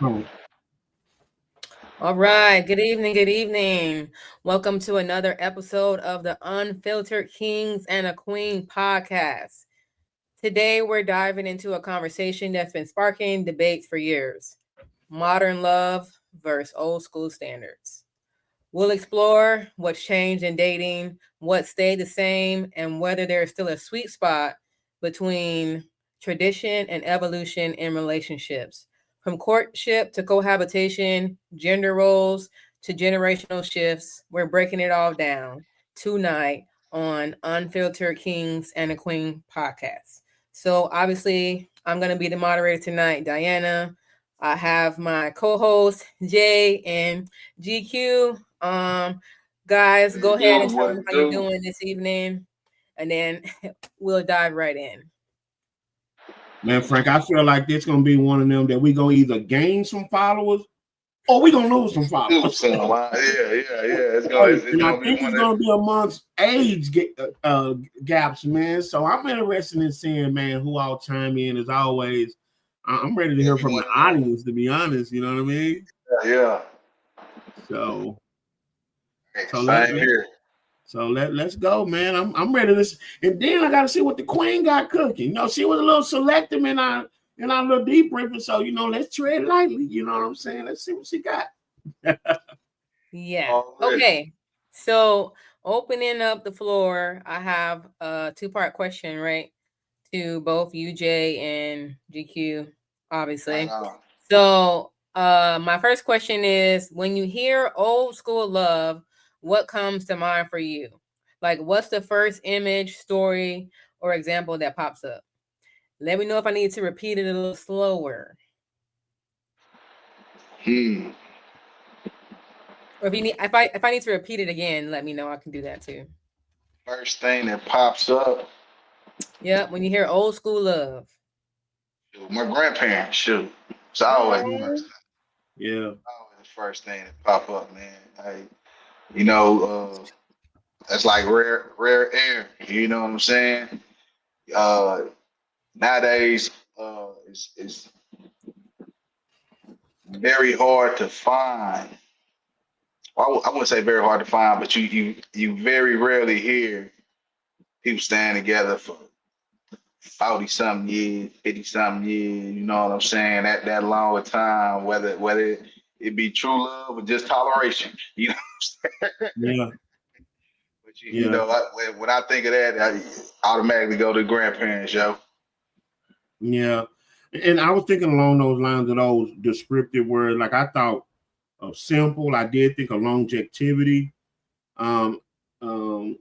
Oh, All right. Good evening. Good evening. Welcome to another episode of the Unfiltered Kings and a Queen podcast. Today, we're diving into a conversation that's been sparking debates for years: modern love versus old school standards. We'll explore what's changed in dating, what stayed the same, and whether there's still a sweet spot between tradition and evolution in relationships. From courtship to cohabitation, gender roles to generational shifts, we're breaking it all down tonight on Unfiltered Kings and a Queen podcast. So, obviously, I'm going to be the moderator tonight, Diana. I have my co host, Jay and GQ. Guys, What go it ahead do? and tell What them it how you're do? doing this evening, and then we'll dive right in. man, Frank, I feel like this gonna be one of them that we gonna either gain some followers or we gonna lose some Do followers. some, huh? Yeah. Hey, It's and I gonna be think one it's of gonna be amongst gaps, man. So I'm interested in seeing, man, who all chime in. As always, I'm ready to it'll hear be from the one of them. audience. To be honest, you know what I mean. Yeah. So Hey, so let, same let here. let's go, man. I'm ready to. And then I got to see what the queen got cooking. You know, she was a little selective in our little debriefing. So let's tread lightly. You know what I'm saying? Let's see what she got. Yeah. Already. Okay. So, opening up the floor, I have a two-part question, right? To both UJ and GQ, Right obviously. on. So, my first question is, when you hear old school love, what comes to mind for you? Like, what's the first image, story, or example that pops up? Let me know if I need to repeat it a little slower. Hmm. Or if I need to repeat it again, let me know. I can do that too. First thing that pops up, Yep, when you hear old school love. shoot, my grandparents. Shoot, it's always the Oh, first thing. Yeah. Always the first thing that pop up, man. You know, that's like rare air. You know what I'm saying? Uh, Nowadays, it's very hard to find. I wouldn't say very hard to find, but you very rarely hear people staying together for 40 something years, 50 something years, you know what I'm saying? That long a time, whether it be true love or just toleration, you know. Yeah. But Yeah. when I think of that, I automatically go to grandparents, yo. Yeah. And I was thinking along those lines of those descriptive words. Like I thought of simple. I did think of longevity. Um, um,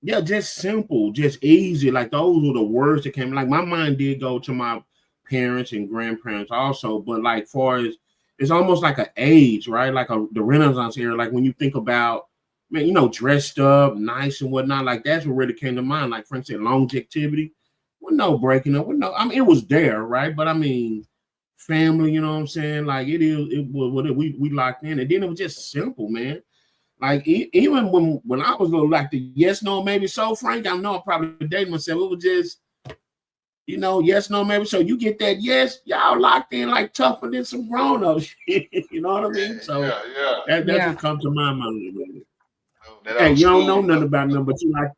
yeah, just simple, just easy. Like those were the words that came. Like my mind did go to my parents and grandparents also, but like far as it's almost like an age, right? Like the Renaissance era. Like when you think about, man, dressed up, nice and whatnot. Like that's what really came to mind. Like Frank said, longevity. Well, no breaking up. Well, no, I mean it was there, right? But I mean, family. You know what I'm saying? Like it is. It was what we locked in, and then it was just simple, man. Like even when I was little, like the yes, no, maybe so, Frank. I know I'm probably dating myself. It was just, yes, no, maybe so. You get that yes, y'all locked in like tougher than some grown ups. You know what I mean? So Yeah. that's yeah. what comes to my mind. Oh, that Hey, old you don't know school, nothing no. about them, but you like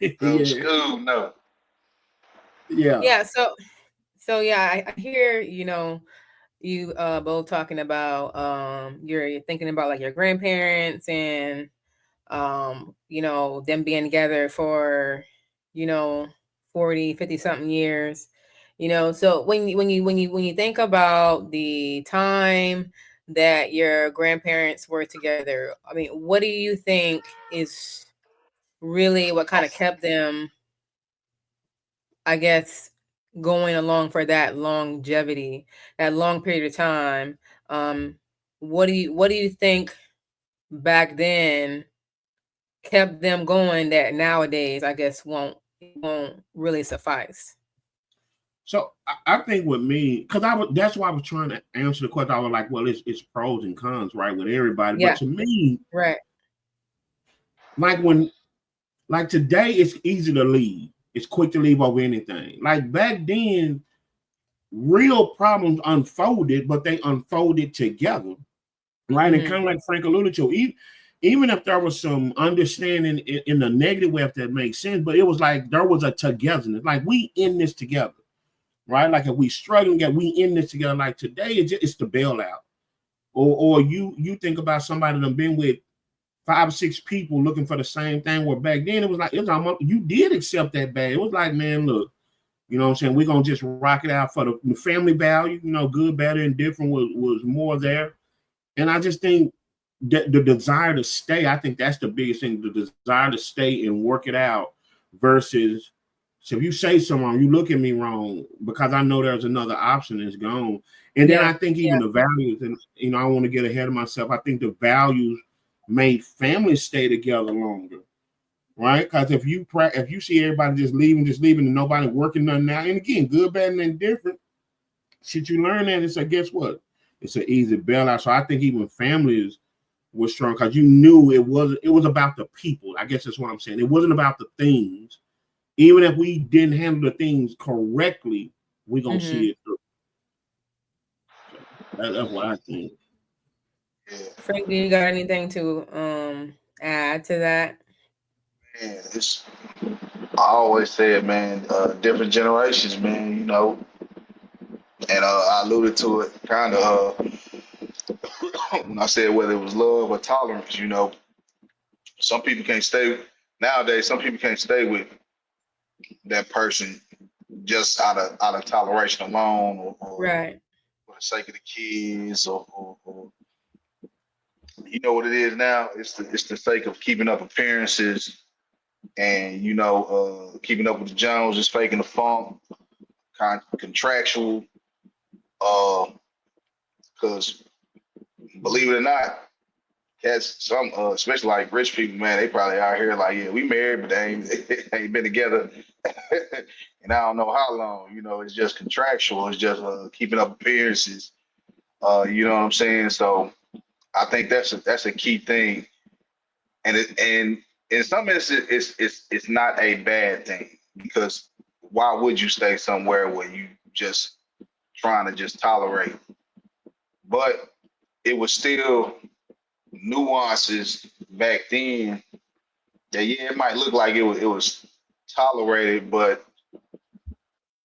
it. Old Yeah, school, no. yeah, Yeah, so yeah, I hear, you both talking about you're thinking about like your grandparents and them being together for, you know, 40, 50 something years. So when you think about the time that your grandparents were together, I mean, what do you think is really what kind of kept them, I guess, going along for that longevity, that long period of time? Um, what do you think back then kept them going that nowadays I guess won't really suffice? So I think with me, because that's why I was trying to answer the question. I was like, well, it's pros and cons, right, with everybody. But Yeah, to me, right. like when like today, it's easy to leave. It's quick to leave over anything. Like back then, real problems unfolded, but they unfolded together, right? And kind of like Frank alluded to, even if there was some understanding in the negative way, if that makes sense, but it was like there was a togetherness, like we in this together, right? Like if we struggling, we in this together. Like today, it's the bailout, or you think about somebody that been with 5 or 6 people looking for the same thing. Where back then it was like almost, you did accept that bad. It was like, man, look, you know what I'm saying? We're gonna just rock it out for the family value. You know, good, better, and different was more there. And I just think that the desire to stay, I think that's the biggest thing, the desire to stay and work it out versus, so if you say something wrong, you look at me wrong because I know there's another option that's gone. And then I think even the values, and you know, I want to get ahead of myself. I think the values made families stay together longer, right? Because if you see everybody just leaving, and nobody working nothing out, and again, good, bad, and indifferent, shit, you learn that. It's like, guess what? It's an easy bailout. So I think even families were strong because you knew it was about the people. I guess that's what I'm saying. It wasn't about the things. Even if we didn't handle the things correctly, we're gonna see it through. So that's what I think. Yeah. Frank, do you got anything to add to that? Man, I always say it, man. Different generations, man. You know, and I alluded to it kind of when I said whether it was love or tolerance. You know, some people can't stay nowadays. Some people can't stay with that person just out of toleration alone, or Right. for the sake of the kids, or you know what it is now. It's the sake of keeping up appearances, and you know, keeping up with the Joneses, faking the funk, contractual. Because believe it or not, cats, some especially like rich people, man, they probably out here like, yeah, we married, but they ain't been together, and I don't know how long. You know, it's just contractual. It's just keeping up appearances. You know what I'm saying? So I think that's a key thing, and in some instances, it's not a bad thing, because why would you stay somewhere where you just trying to just tolerate? But it was still nuances back then that, yeah, it might look like it was tolerated, but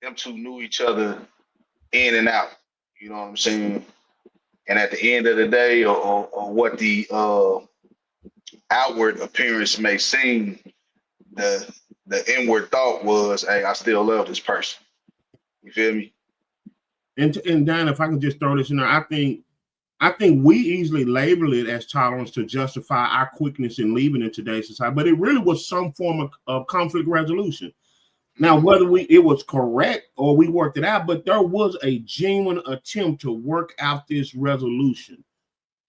them two knew each other in and out. You know what I'm saying? And at the end of the day, or what the outward appearance may seem, the inward thought was, hey, I still love this person. You feel me? And Dan, if I can just throw this in there, I think we easily label it as tolerance to justify our quickness in leaving in today's society, but it really was some form of conflict resolution. Now, whether it was correct or we worked it out, but there was a genuine attempt to work out this resolution.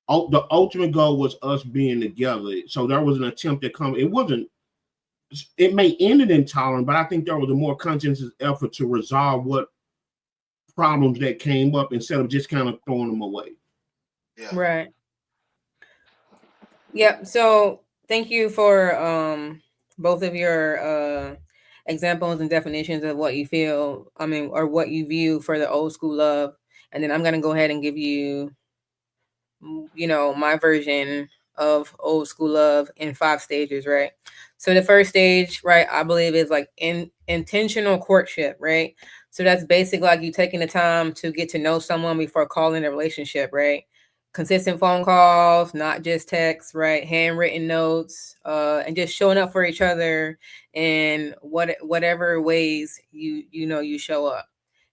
The ultimate goal was us being together. So there was an attempt to come. It may end in intolerance, but I think there was a more conscientious effort to resolve what problems that came up instead of just kind of throwing them away. Yeah. Right. Yep. So thank you for both of your examples and definitions of what you feel, or what you view for the old school love. And then I'm gonna go ahead and give you, my version of old school love in 5 stages, right? So the first stage, right, I believe is like intentional courtship, right? So that's basically like you taking the time to get to know someone before calling a relationship, right? Consistent phone calls, not just texts, right? Handwritten notes, and just showing up for each other in whatever ways you show up.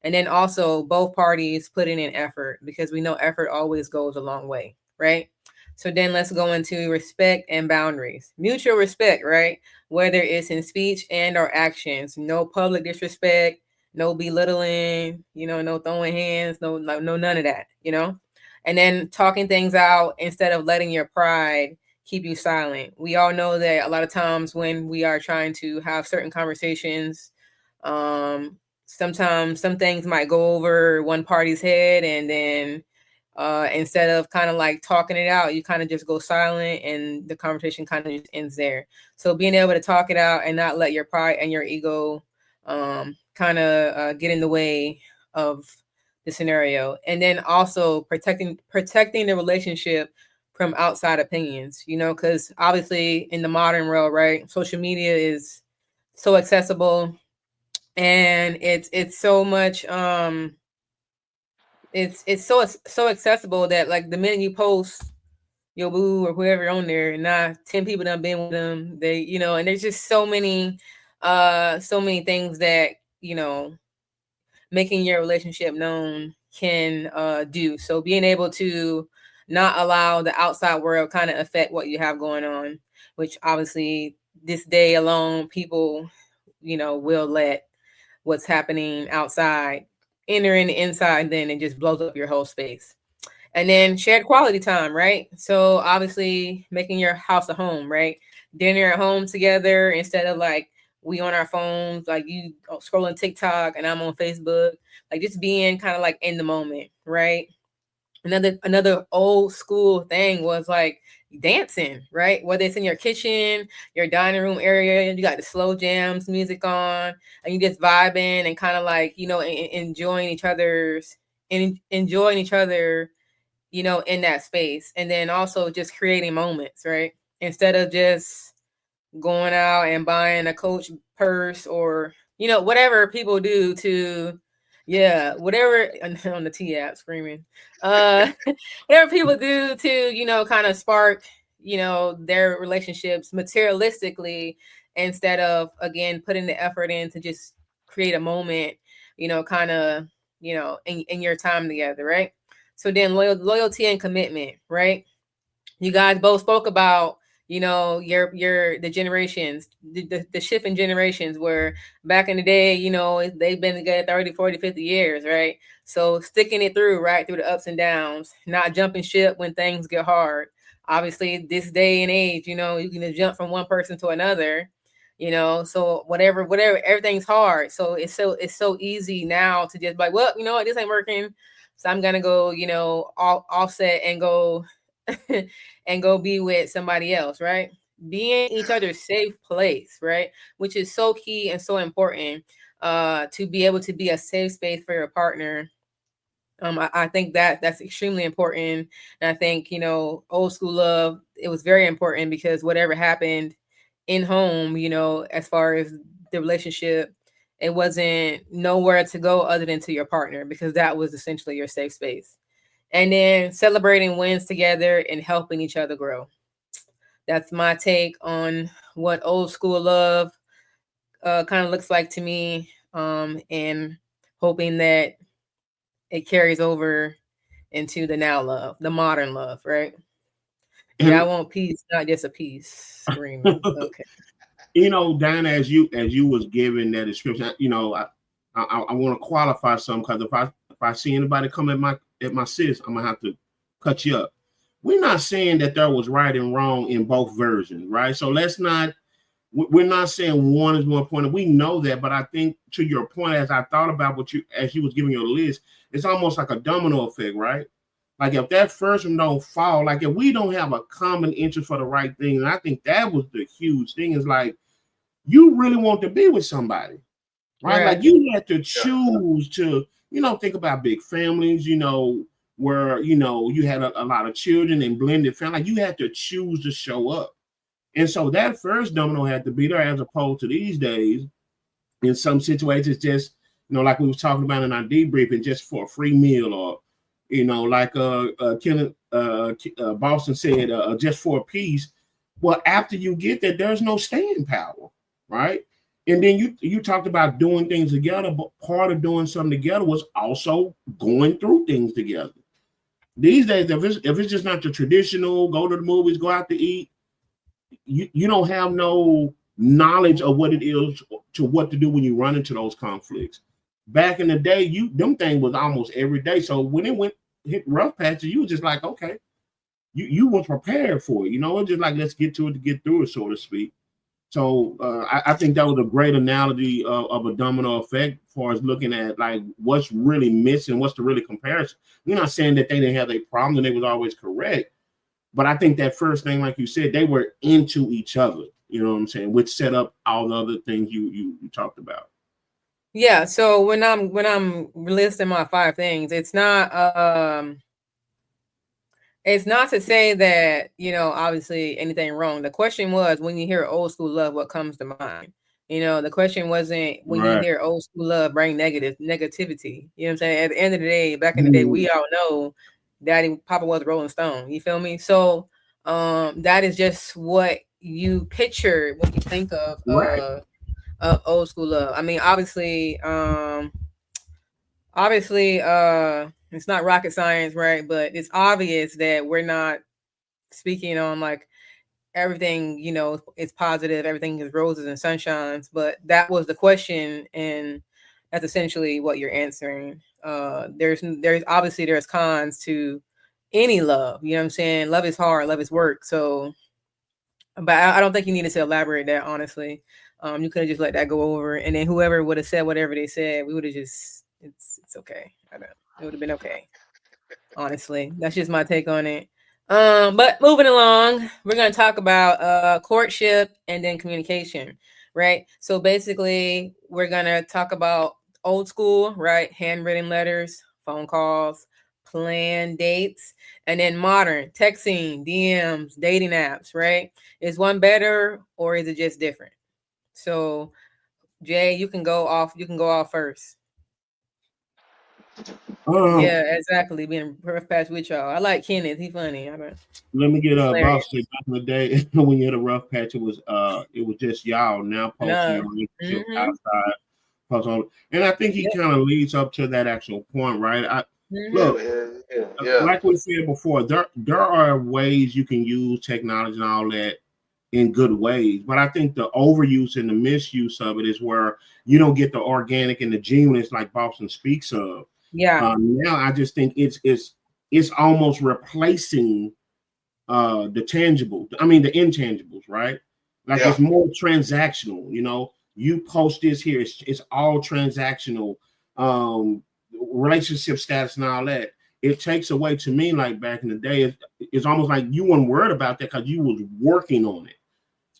And then also both parties putting in effort, because we know effort always goes a long way, right? So then let's go into respect and boundaries. Mutual respect, right? Whether it's in speech and or actions. No public disrespect, no belittling, no throwing hands, no none of that, And then talking things out instead of letting your pride keep you silent. We all know that a lot of times when we are trying to have certain conversations, sometimes some things might go over one party's head, and then instead of kind of like talking it out, you kind of just go silent and the conversation kind of just ends there. So being able to talk it out and not let your pride and your ego kind of get in the way of the scenario, and then also protecting the relationship from outside opinions, you know, because obviously in the modern world, right, social media is so accessible, and it's so much it's so accessible that like the minute you post your boo or whoever on there, and now 10 people done been with them, they, you know, and there's just so many things that, you know, making your relationship known can do. So being able to not allow the outside world kind of affect what you have going on, which obviously this day alone, people, you know, will let what's happening outside enter in the inside, and then it just blows up your whole space. And then shared quality time, right? So obviously making your house a home, right? Dinner at home together instead of like we on our phones, like you scrolling TikTok and I'm on Facebook, like just being kind of like in the moment, right? Another old school thing was like dancing, right? Whether it's in your kitchen, your dining room area, you got the slow jams music on, and you just vibing and kind of like, you know, enjoying each other's and enjoying each other, you know, in that space. And then also just creating moments, right? Instead of just going out and buying a Coach purse or, you know, whatever people do to, yeah, whatever on the T app screaming, whatever people do to, you know, kind of spark, you know, their relationships materialistically, instead of, again, putting the effort in to just create a moment, you know, kind of, you know, in your time together, right? So then loyalty and commitment, right? You guys both spoke about, you know, the generations, the shift in generations, where back in the day, you know, they've been together 30, 40, 50 years, right? So sticking it through, right, through the ups and downs, not jumping ship when things get hard. Obviously this day and age, you know, you can just jump from one person to another, you know, so whatever, everything's hard. So it's so easy now to just be like, well, you know what, this ain't working, so I'm gonna go, you know, offset and go and go be with somebody else, right? Being each other's safe place, right? Which is so key and so important, to be able to be a safe space for your partner. I think that that's extremely important. And I think, you know, old school love, it was very important because whatever happened in home, you know, as far as the relationship, it wasn't nowhere to go other than to your partner, because that was essentially your safe space. And then celebrating wins together and helping each other grow. That's my take on what old school love kind of looks like to me, and hoping that it carries over into the now love, the modern love, right? Yeah, I And want peace, not just a piece. Screaming. Okay. you know, Diana, as you was giving that description, you know, I want to qualify some, because if I see anybody come at my sis, I'm gonna have to cut you up. We're not saying that there was right and wrong in both versions, right? So let's not. We're not saying one is more important. We know that, but I think to your point, as I thought about as you was giving your list, it's almost like a domino effect, right? Like if that first one don't fall, like if we don't have a common interest for the right thing, and I think that was the huge thing, is like you really want to be with somebody, right? Right. Like you have to choose to, you know, think about big families, you know, where, you know, you had a lot of children and blended family. Like you had to choose to show up. And so that first domino had to be there, as opposed to these days, in some situations, just, you know, like we was talking about in our debriefing, just for a free meal, or, you know, like Boston said, just for a piece. Well, after you get there, there's no staying power, right? And then you talked about doing things together, but part of doing something together was also going through things together. These days, if it's just not the traditional, go to the movies, go out to eat, you don't have no knowledge of what it is to what to do when you run into those conflicts. Back in the day, them thing was almost every day. So when it hit rough patches, you were just like, okay, you were prepared for it. You know, it's just like, let's get to it to get through it, so to speak. So I think that was a great analogy of a domino effect, as far as looking at like what's really missing, what's the really comparison. We're not saying that they didn't have a problem and they was always correct, but I think that first thing, like you said, they were into each other. You know what I'm saying? Which set up all the other things you talked about. Yeah, so when I'm listing my 5 things, it's not to say that, obviously anything wrong. The question was, when you hear old school love, what comes to mind? The question wasn't, when you Right. hear old school love, bring negativity. You know what I'm saying? At the end of the day, back in the day, Mhm. we all know Daddy Papa was Rolling Stone. You feel me? So that is just what you picture when you think Right. of old school love. I mean, obviously it's not rocket science, right? But it's obvious that we're not speaking on like everything, is positive, everything is roses and sunshines, but that was the question, and that's essentially what you're answering. There's obviously there's cons to any love, you know what I'm saying? Love is hard, love is work. So but I don't think you needed to elaborate that, honestly. You could have just let that go over, and then whoever would have said whatever they said, we would have just it's okay. I don't. It would have been okay. Honestly, that's just my take on it. But moving along, we're gonna talk about courtship and then communication, right? So basically, we're gonna talk about old school, right? Handwritten letters, phone calls, planned dates, and then modern texting, DMs, dating apps, right? Is one better or is it just different? So, Jay, you can go off. You can go off first. Um, Yeah, exactly. Being rough patch with y'all. I like Kenneth. He funny. I don't. Let me get He's a hilarious. boss say back in the day when you had a rough patch, it was just y'all now posting No. your relationship Mm-hmm. outside. And I think he Yep. kind of leads up to that actual point, right? Mm-hmm. Look, Yeah. like we said before, there are ways you can use technology and all that in good ways, but I think the overuse and the misuse of it is where you don't get the organic and the genuineness like Boston speaks of. Yeah. Now I just think it's almost replacing the tangible, I mean the intangibles, right? Like Yeah. it's more transactional, you post this here, it's all transactional, relationship status and all that. It takes away, to me, like back in the day, it's almost like you weren't worried about that because you was working on it,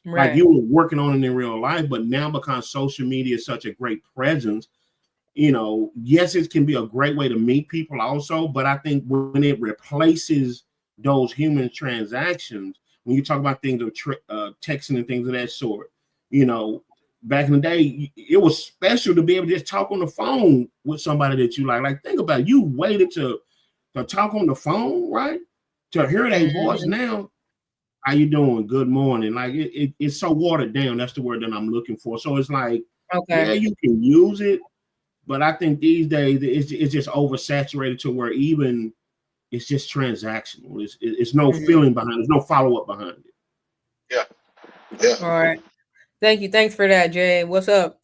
like Right. you were working on it in real life. But now, because social media is such a great presence, yes, it can be a great way to meet people also, but I think when it replaces those human transactions, when you talk about things of texting and things of that sort, you know, back in the day, it was special to be able to just talk on the phone with somebody that you like. Like, think about it, you waited to talk on the phone, right? To hear their voice. Mm-hmm. Now, how you doing? Good morning. Like it's so watered down. That's the word that I'm looking for. So it's like, yeah, Okay. you can use it, but I think these days it's just oversaturated to where even it's just transactional. It's no Mm-hmm. feeling behind it. There's no follow up behind it. Yeah. Yeah. All right. Thank you. Thanks for that, Jay. What's up,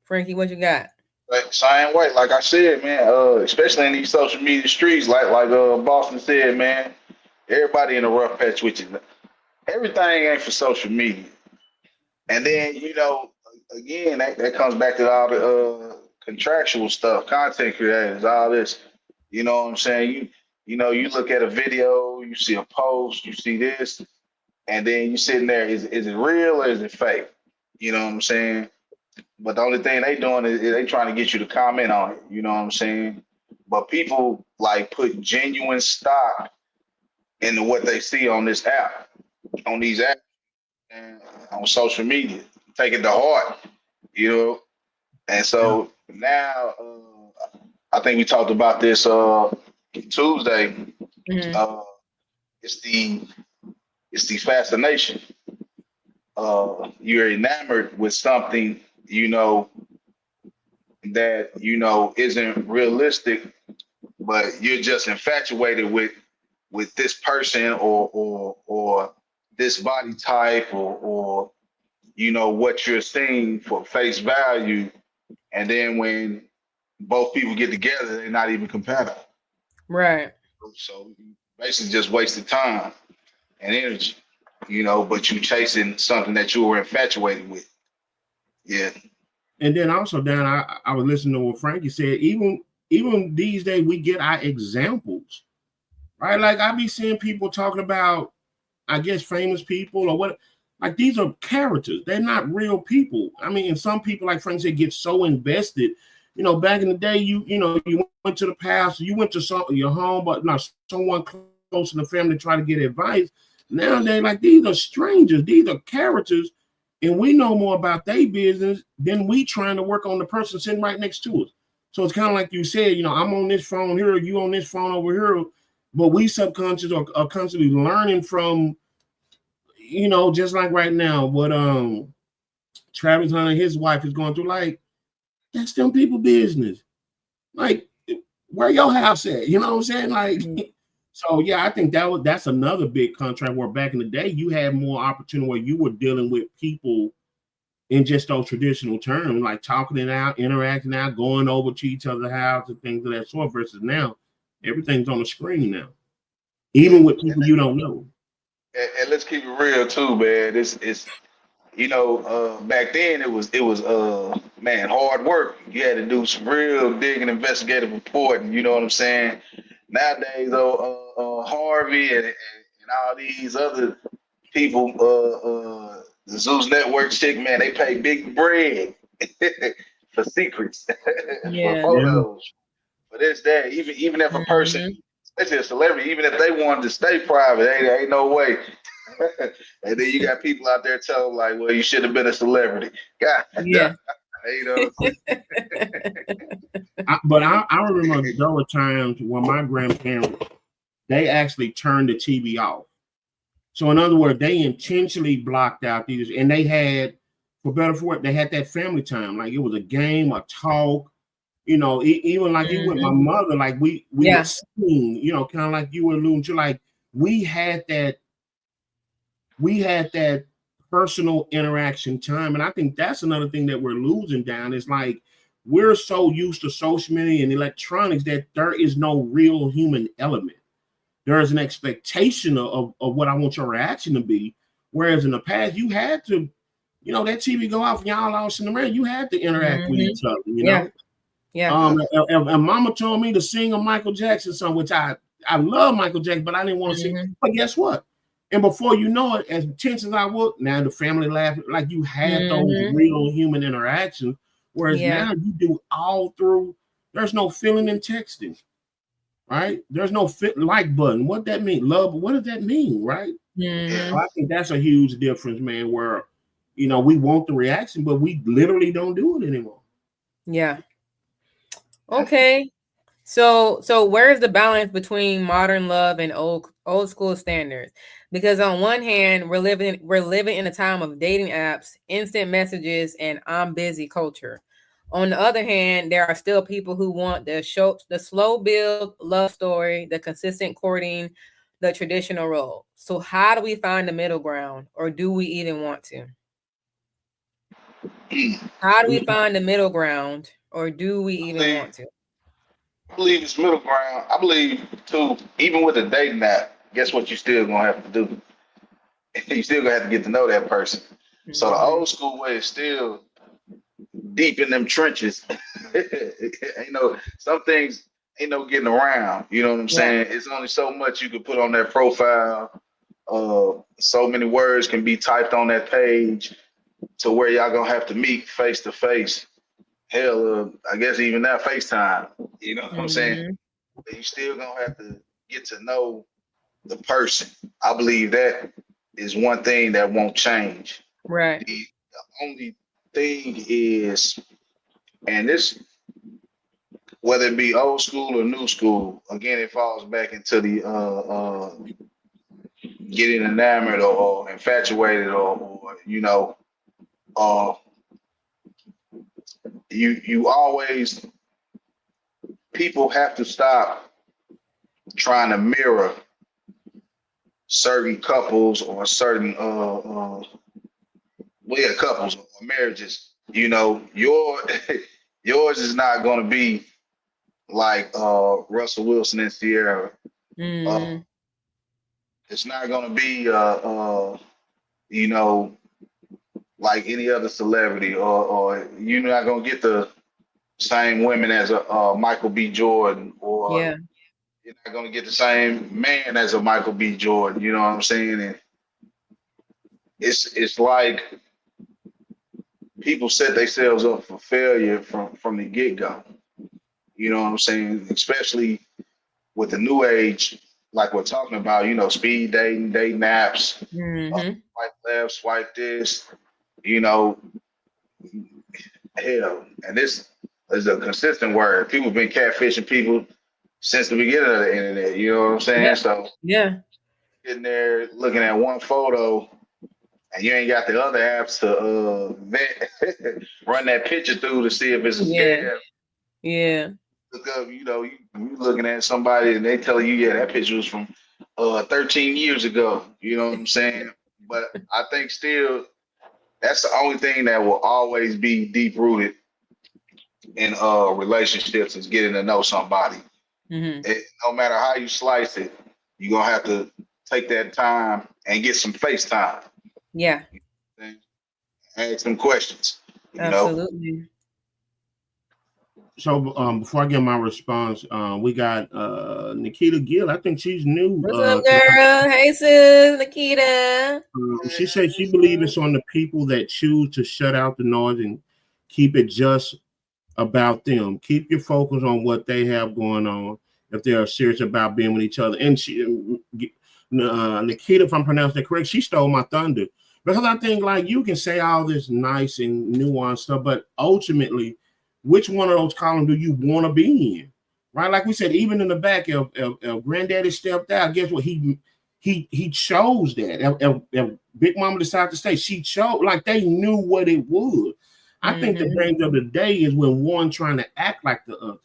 Frankie? What you got? Like same way, like I said, man. Especially in these social media streets, like Boston said, man. Everybody in a rough patch with you. Everything ain't for social media. And then, again, that comes back to all the contractual stuff, content creators, all this. You know what I'm saying? You look at a video, you see a post, you see this, and then you sitting there, is it real or is it fake? You know what I'm saying? But the only thing they doing is they trying to get you to comment on it. You know what I'm saying? But people like put genuine stock into what they see on this app, on these apps, and on social media, take it to heart. You know, and Yeah. so now I think we talked about this Tuesday. Mm-hmm. Uh, it's the fascination. You're enamored with something that isn't realistic, but you're just infatuated with this person or this body type or what you're seeing for face value, and then when both people get together, they're not even compatible. Right. So you basically just wasted time and energy, but you chasing something that you were infatuated with. Yeah. And then also, Dan, I was listening to what Frankie said. Even these days, we get our examples, right? Like I be seeing people talking about, I guess, famous people or what. Like these are characters. They're not real people. I mean, and some people, like Frank said, get so invested. You know, back in the day, you went to the pastor, you went to your home, but not someone close in the family to try to get advice. Now they're like, these are strangers. These are characters, and we know more about their business than we trying to work on the person sitting right next to us. So it's kind of like you said, I'm on this phone here, you on this phone over here, but we subconscious are constantly learning from, just like right now, what Travis Hunter and his wife is going through, like, that's them people business. Like, where your house at? You know what I'm saying? Like, so yeah, I think that's another big contract where back in the day you had more opportunity where you were dealing with people in just those traditional terms, like talking it out, interacting out, going over to each other's house and things of that sort, versus now everything's on the screen now. Even with people you don't know. And let's keep it real too, man. It's back then it was man, hard work. You had to do some real digging, investigative reporting. You know what I'm saying? Nowadays, though, Harvey and all these other people, the Zeus Network chick, man, they pay big bread for secrets, for Yeah. photos, for this, that. Even if a person, especially a celebrity, even if they wanted to stay private, ain't no way. And then you got people out there telling like, well, you should have been a celebrity. God, Yeah. But I remember there were times when my grandparents, they actually turned the TV off. So in other words, they intentionally blocked out these, and they had, for better or for worse, they had that family time. Like it was a game, a talk, even like you with my mother, like we would sing, kind of like you were alluding to, like we had that personal interaction time. And I think that's another thing that we're losing down. Is like we're so used to social media and electronics that there is no real human element. There is an expectation of what I want your reaction to be. Whereas in the past, you had to, that TV go off and y'all all sitting around, you had to interact with each other, know? Yeah. And Mama told me to sing a Michael Jackson song, which I love Michael Jackson, but I didn't want to sing. But guess what? And before you know it, as tense as I was, now the family laughed, like you had those real human interactions. Whereas now you do all through, there's no feeling in texting. Right? There's no like button. What that mean? Love, what does that mean? Right? So I think that's a huge difference, man, where we want the reaction, but we literally don't do it anymore. Yeah. Okay. So where's the balance between modern love and old school standards? Because on one hand, we're living in a time of dating apps, instant messages, and I'm busy culture. On the other hand, there are still people who want the slow build love story, the consistent courting, the traditional role. So how do we find the middle ground, or do we even want to? How do we find the middle ground, or do we even want to? I believe it's middle ground. I believe too, even with a dating app, guess what you still gonna have to do? You still gonna have to get to know that person. So the old school way is still deep in them trenches. Some things ain't no getting around. You know what I'm saying? It's only so much you can put on that profile. So many words can be typed on that page to where y'all gonna have to meet face to face. Hell, I guess even now FaceTime. You know what I'm saying? But you still gonna have to get to know the person. I believe that is one thing that won't change. Right. The only thing is, and this, whether it be old school or new school, again, it falls back into the getting enamored or infatuated or you always, people have to stop trying to mirror certain couples or certain couples or marriages. Yours is not going to be like Russell Wilson and Sierra. It's not going to be like any other celebrity, or you're not going to get the same women as a Michael B. Jordan, or you're not going to get the same man as a Michael B. Jordan. You know what I'm saying? And it's like people set themselves up for failure from the get go. You know what I'm saying? Especially with the new age, like we're talking about, speed dating, dating apps, Mm-hmm. swipe left, swipe this, you know, hell. And this is a consistent word. People have been catfishing people since the beginning of the internet. You know what I'm saying? Yeah. So Yeah. sitting there looking at one photo and you ain't got the other apps to vet, run that picture through to see if it's a Yeah. scam. Yeah. Look up, you looking at somebody and they telling you, yeah, that picture was from 13 years ago. You know what I'm saying? But I think still that's the only thing that will always be deep rooted in relationships is getting to know somebody. Mm-hmm. No matter how you slice it, you're gonna have to take that time and get some face time. Yeah. And ask some questions. You know, Absolutely. So before I get my response, we got Nikita Gill. I think she's new. What's up, girl? Hey, sis, Nikita. She said she believes it's on the people that choose to shut out the noise and keep it just about them. Keep your focus on what they have going on if they are serious about being with each other. And Nikita, if I'm pronouncing it correct, she stole my thunder because I think like you can say all this nice and nuanced stuff, but ultimately, which one of those columns do you want to be in? Right, like we said, even in the back, if Granddaddy stepped out, guess what? He chose that. If Big Mama decided to stay, she chose. Like they knew what it was. I think the danger of the day is when one trying to act like the other.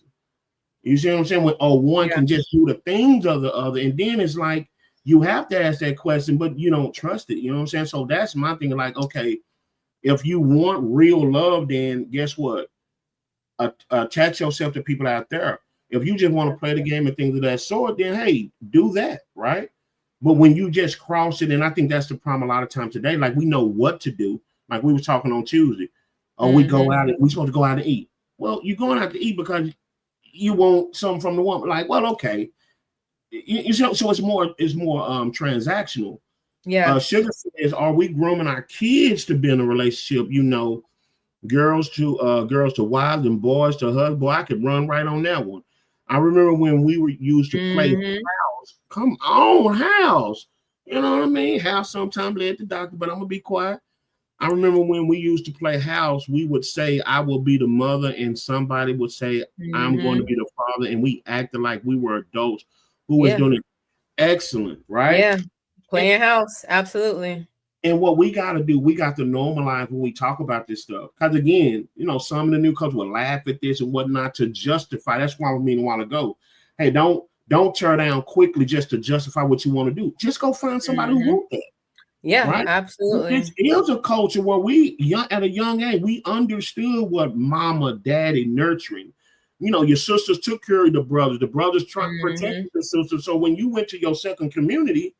You see what I'm saying? One can just do the things of the other, and then it's like you have to ask that question, but you don't trust it. You know what I'm saying? So that's my thing. Like, okay, if you want real love, then guess what? Attach yourself to people out there. If you just want to play the game and things of that sort, then hey, do that, right? But when you just cross it, and I think that's the problem a lot of times today, like we know what to do. Like we were talking on Tuesday. Oh, we go out and we're supposed to go out and eat. Well, you're going out to eat because you want something from the woman. Like, well, okay. So it's more transactional. Yeah. Sugar says, are we grooming our kids to be in a relationship? Girls to wives and boys to husbands. Boy, I could run right on that one. I remember when we were used to play house. Come on, house. You know what I mean? House sometimes led to doctor, but I'm gonna be quiet. I remember when we used to play house, we would say, I will be the mother, and somebody would say, I'm going to be the father, and we acted like we were adults who was doing it excellent, right? Yeah, playing house, absolutely. And what we got to do, we got to normalize when we talk about this stuff. Because again, some of the new couples will laugh at this and whatnot to justify. That's why I mean a while ago, hey, don't tear down quickly just to justify what you want to do. Just go find somebody who wants that. Yeah, right? absolutely. It is a culture where at a young age, we understood what mama, daddy, nurturing. Your sisters took care of the brothers tried to protect the sisters. So when you went to your second community,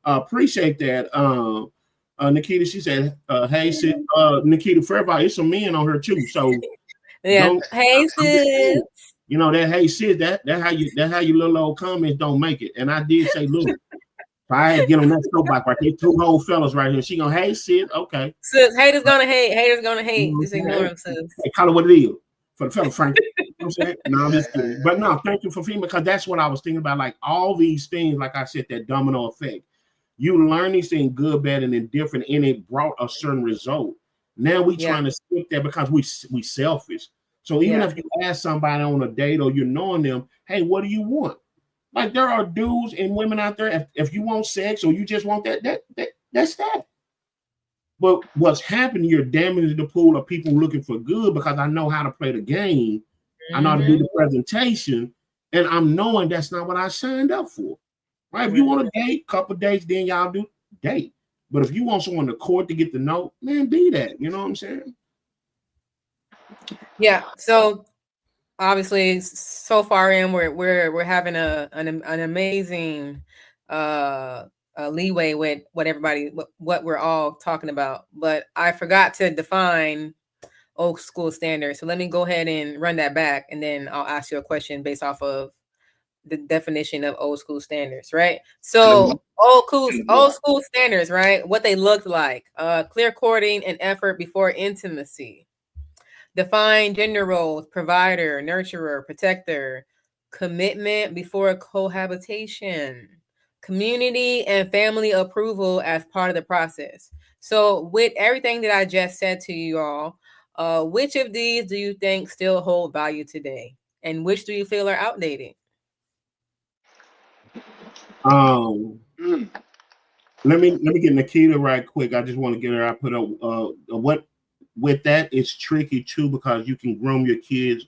appreciate that. Nikita, she said, hey, sis, Nikita Fairby, it's some men on her too. So yeah, hey sis. That hey sis, that how you little old comments don't make it. And I did say, look, if I had to get on that soapbox right there, two whole fellas right here. She gonna hate sis, okay. Sis, haters gonna hate. Haters gonna hate. Just ignore them, sis. Hey, call it what it is for the fella, Frank. You know what I'm saying? No, I'm just kidding. But no, thank you for feeding because that's what I was thinking about. Like all these things, like I said, that domino effect. You learn these things good, bad, and indifferent, and it brought a certain result. Now we trying to skip that because we selfish. So even if you ask somebody on a date or you're knowing them, hey, what do you want? Like there are dudes and women out there. If you want sex or you just want that's that. But what's happening? You're damaging the pool of people looking for good because I know how to play the game. I know how to do the presentation, and I'm knowing that's not what I signed up for. Right? If you want to date, couple dates, then y'all do date. But if you want someone to court to get to know, man, be that. You know what I'm saying? Yeah. So obviously, so far in, we're having an amazing leeway with what we're all talking about. But I forgot to define old school standards. So let me go ahead and run that back, and then I'll ask you a question based off of the definition of old school standards, right? So old school standards, right? What they looked like, clear courting and effort before intimacy. Define gender roles, provider, nurturer, protector, commitment before cohabitation, community and family approval as part of the process. So, with everything that I just said to you all, which of these do you think still hold value today? And which do you feel are outdated? Mm. Let me get Nikita right quick. I just want to get her. I put up what with that. It's tricky too because you can groom your kids,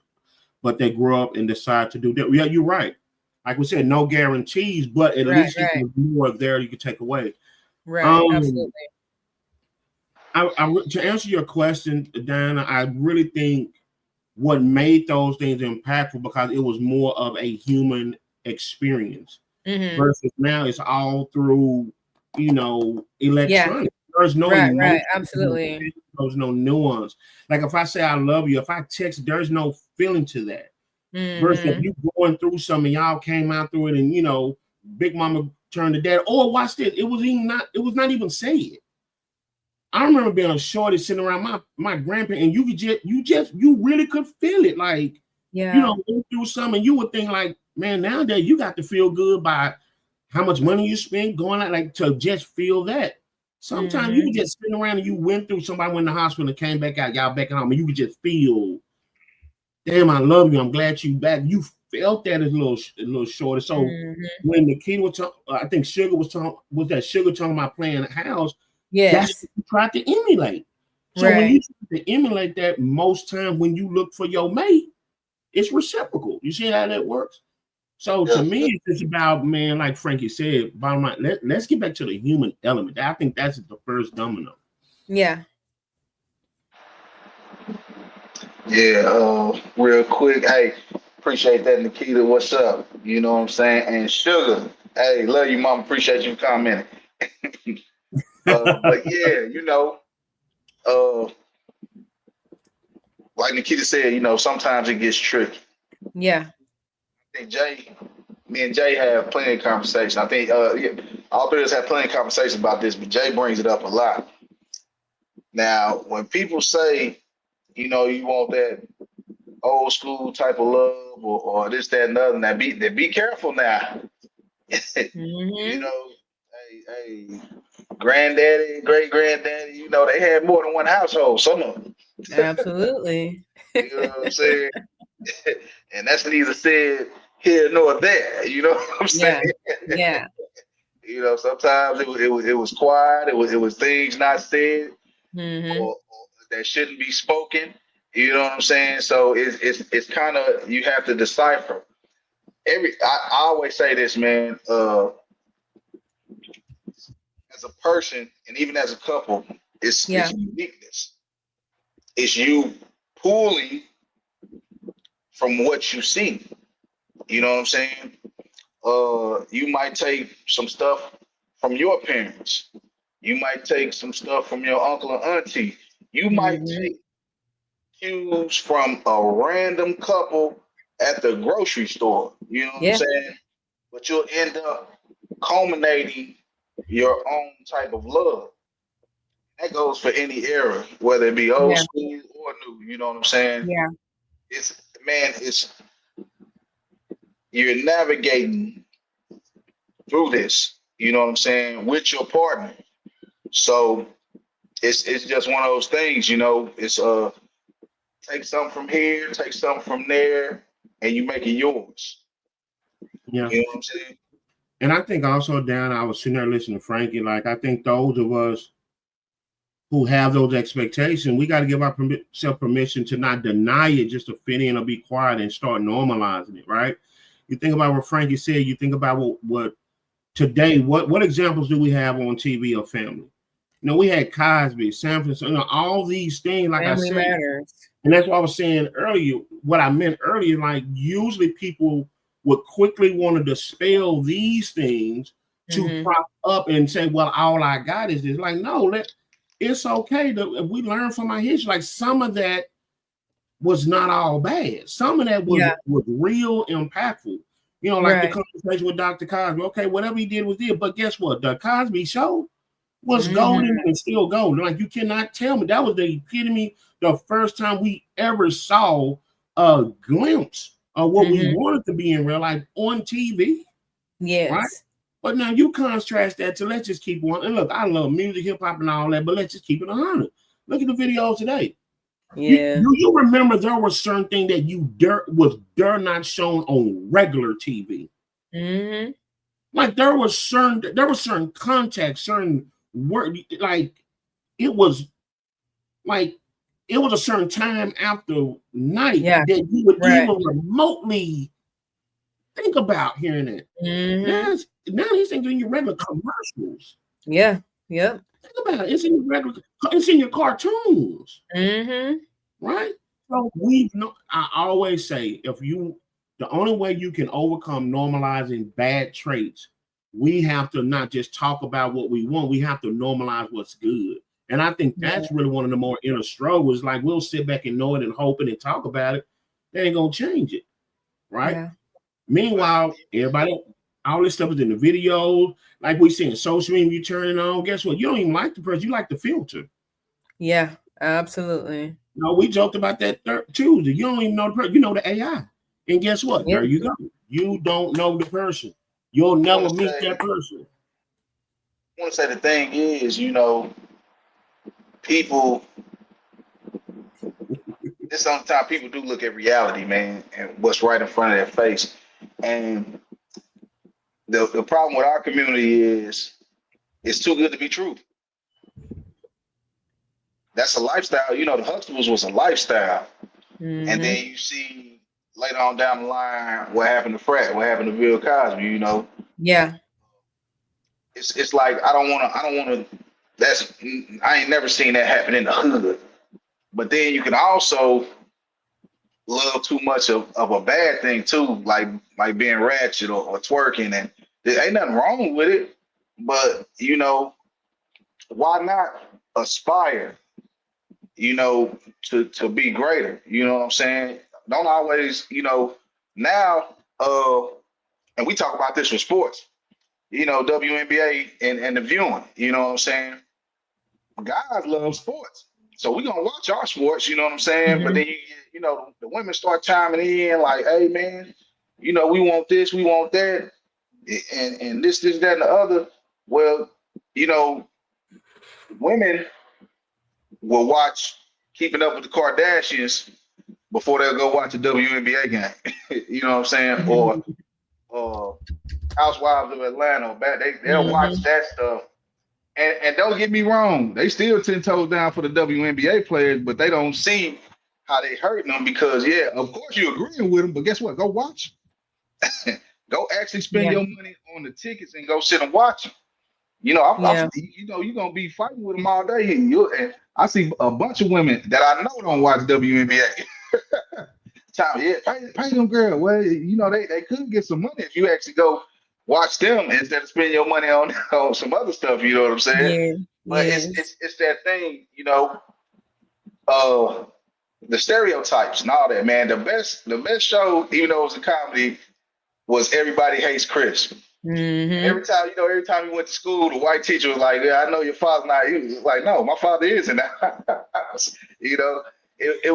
but they grow up and decide to do that. Yeah, you're right. Like we said, no guarantees, but at least you can more there you can take away. Right, absolutely. To answer your question, Diana, I really think what made those things impactful because it was more of a human experience versus now it's all through, electronic. There's no emotion, absolutely. There's no nuance. Like if I say I love you, if I text, there's no feeling to that. Versus if you going through something, y'all came out through it, and Big Mama turned to dad. Or watch this, it was not even said. I remember being a shorty sitting around my grandparents, and you really could feel it, like go through something, and you would think like, man, nowadays you got to feel good by how much money you spend going out, like to just feel that. Sometimes you just sitting around and you went through, somebody went to the hospital and came back out, y'all back at home, and you could just feel, damn, I love you, I'm glad you back. You felt that as a little shorter. So when the kid was talking, I think Sugar was talking about playing the house. Yes. That's what you try to emulate. So when you try to emulate that, most times when you look for your mate, it's reciprocal. You see how that works? So to me, it's about, man, like Frankie said, bottom line, let's get back to the human element. I think that's the first domino. Yeah. Yeah, real quick. Hey, appreciate that, Nikita. What's up? You know what I'm saying? And Sugar, hey, love you, mom. Appreciate you commenting. But yeah, like Nikita said, sometimes it gets tricky. Yeah. I think me and Jay have plenty of conversation. I think all three of us have plenty of conversation about this, but Jay brings it up a lot. Now, when people say, you want that old school type of love or this, that, and the other, now be careful now. Hey, granddaddy, great granddaddy, they had more than one household, some of them. Absolutely. You know what I'm saying? And that's neither said here nor there. You know what I'm saying? Yeah. Sometimes it was quiet. It was things not said or that shouldn't be spoken. You know what I'm saying? So it's kind of, you have to decipher. I always say this, man. As a person and even as a couple, it's uniqueness. It's you pulling from what you see. You know what I'm saying? You might take some stuff from your parents. You might take some stuff from your uncle and auntie. You might take cues from a random couple at the grocery store. You know what I'm saying? But you'll end up culminating your own type of love. That goes for any era, whether it be old school or new. You know what I'm saying? Yeah. It's you're navigating through this. You know what I'm saying, with your partner. So it's just one of those things. It's take something from here, take something from there, and you make it yours. Yeah. You know what I'm saying? And I think also, Dan, I was sitting there listening to Frankie. Like, I think those of us who have those expectations, we got to give ourselves permission to not deny it, just to fit in or be quiet and start normalizing it, right? You think about what Frankie said. You think about what today. What examples do we have on TV of family? We had Cosby, San Francisco, all these things. Like family I said, matters. And that's what I was saying earlier. What I meant earlier, like usually people would quickly want to dispel these things to prop up and say, well, all I got is this. Like, no, it's okay that we learn from our history. Like some of that was not all bad. Some of that was real impactful. You know, like the conversation with Dr. Cosby. Okay, whatever he did was did. But guess what? The Cosby Show was golden and still golden. Like, you cannot tell me. That was the epitome, the first time we ever saw a glimpse of what we wanted to be in real life on TV. Yes. Right? But now you contrast that to, let's just keep one. And look, I love music, hip hop, and all that, but let's just keep it 100. Look at the videos today. Yeah. You remember there was certain thing that you dare not shown on regular TV. Like there was certain context, certain word, like it was a certain time after night that you would even remotely think about hearing it. Now these things are in your regular commercials. Yeah. Yep. Think about it. It's in your cartoons. Right? So I always say, the only way you can overcome normalizing bad traits, we have to not just talk about what we want, we have to normalize what's good. And I think that's really one of the more inner struggles. Like, we'll sit back and know it and hope it and talk about it. They ain't gonna change it. Right? Yeah. Meanwhile, everybody, all this stuff is in the video. Like we see in social media, you turn it on. Guess what? You don't even like the person, you like the filter. Yeah, absolutely. No, we joked about that Tuesday. You don't even know the person, you know the AI. And guess what? There you go. You don't know the person. You'll never meet that person. I want to say the thing is, people, sometimes people do look at reality, man, and what's right in front of their face. And the problem with our community is it's too good to be true. That's a lifestyle. The Huxtables was a lifestyle. And then you see later on down the line what happened to Frat, what happened to Bill Cosby, Yeah. It's like I don't wanna I ain't never seen that happen in the hood. But then you can also love too much of a bad thing too, like being ratchet or twerking, and there ain't nothing wrong with it. But why not aspire, to be greater? You know what I'm saying? Don't always, now, and we talk about this with sports, WNBA and the viewing, you know what I'm saying? Guys love sports. So we're going to watch our sports, you know what I'm saying? But then, the women start chiming in like, hey, man, we want this, we want that, and this, that, and the other. Well, women will watch Keeping Up with the Kardashians before they'll go watch a WNBA game. You know what I'm saying? Or Housewives of Atlanta. They'll watch that stuff. And don't get me wrong, they still 10 toes down for the WNBA players, but they don't see how they hurting them because, of course you're agreeing with them, but guess what? Go watch. Go actually spend your money on the tickets and go sit and watch them. You're gonna be fighting with them all day. And I see a bunch of women that I know don't watch WNBA. Pay them, girl. Well, they could get some money if you actually go watch them instead of spending your money on some other stuff. You know what I'm saying? But it's that thing. The stereotypes and all that, man. The best show, even though it was a comedy, was Everybody Hates Chris. Every time he went to school, the white teacher was like, "Yeah, I know your father's not." He was like, "No, my father is in that house." That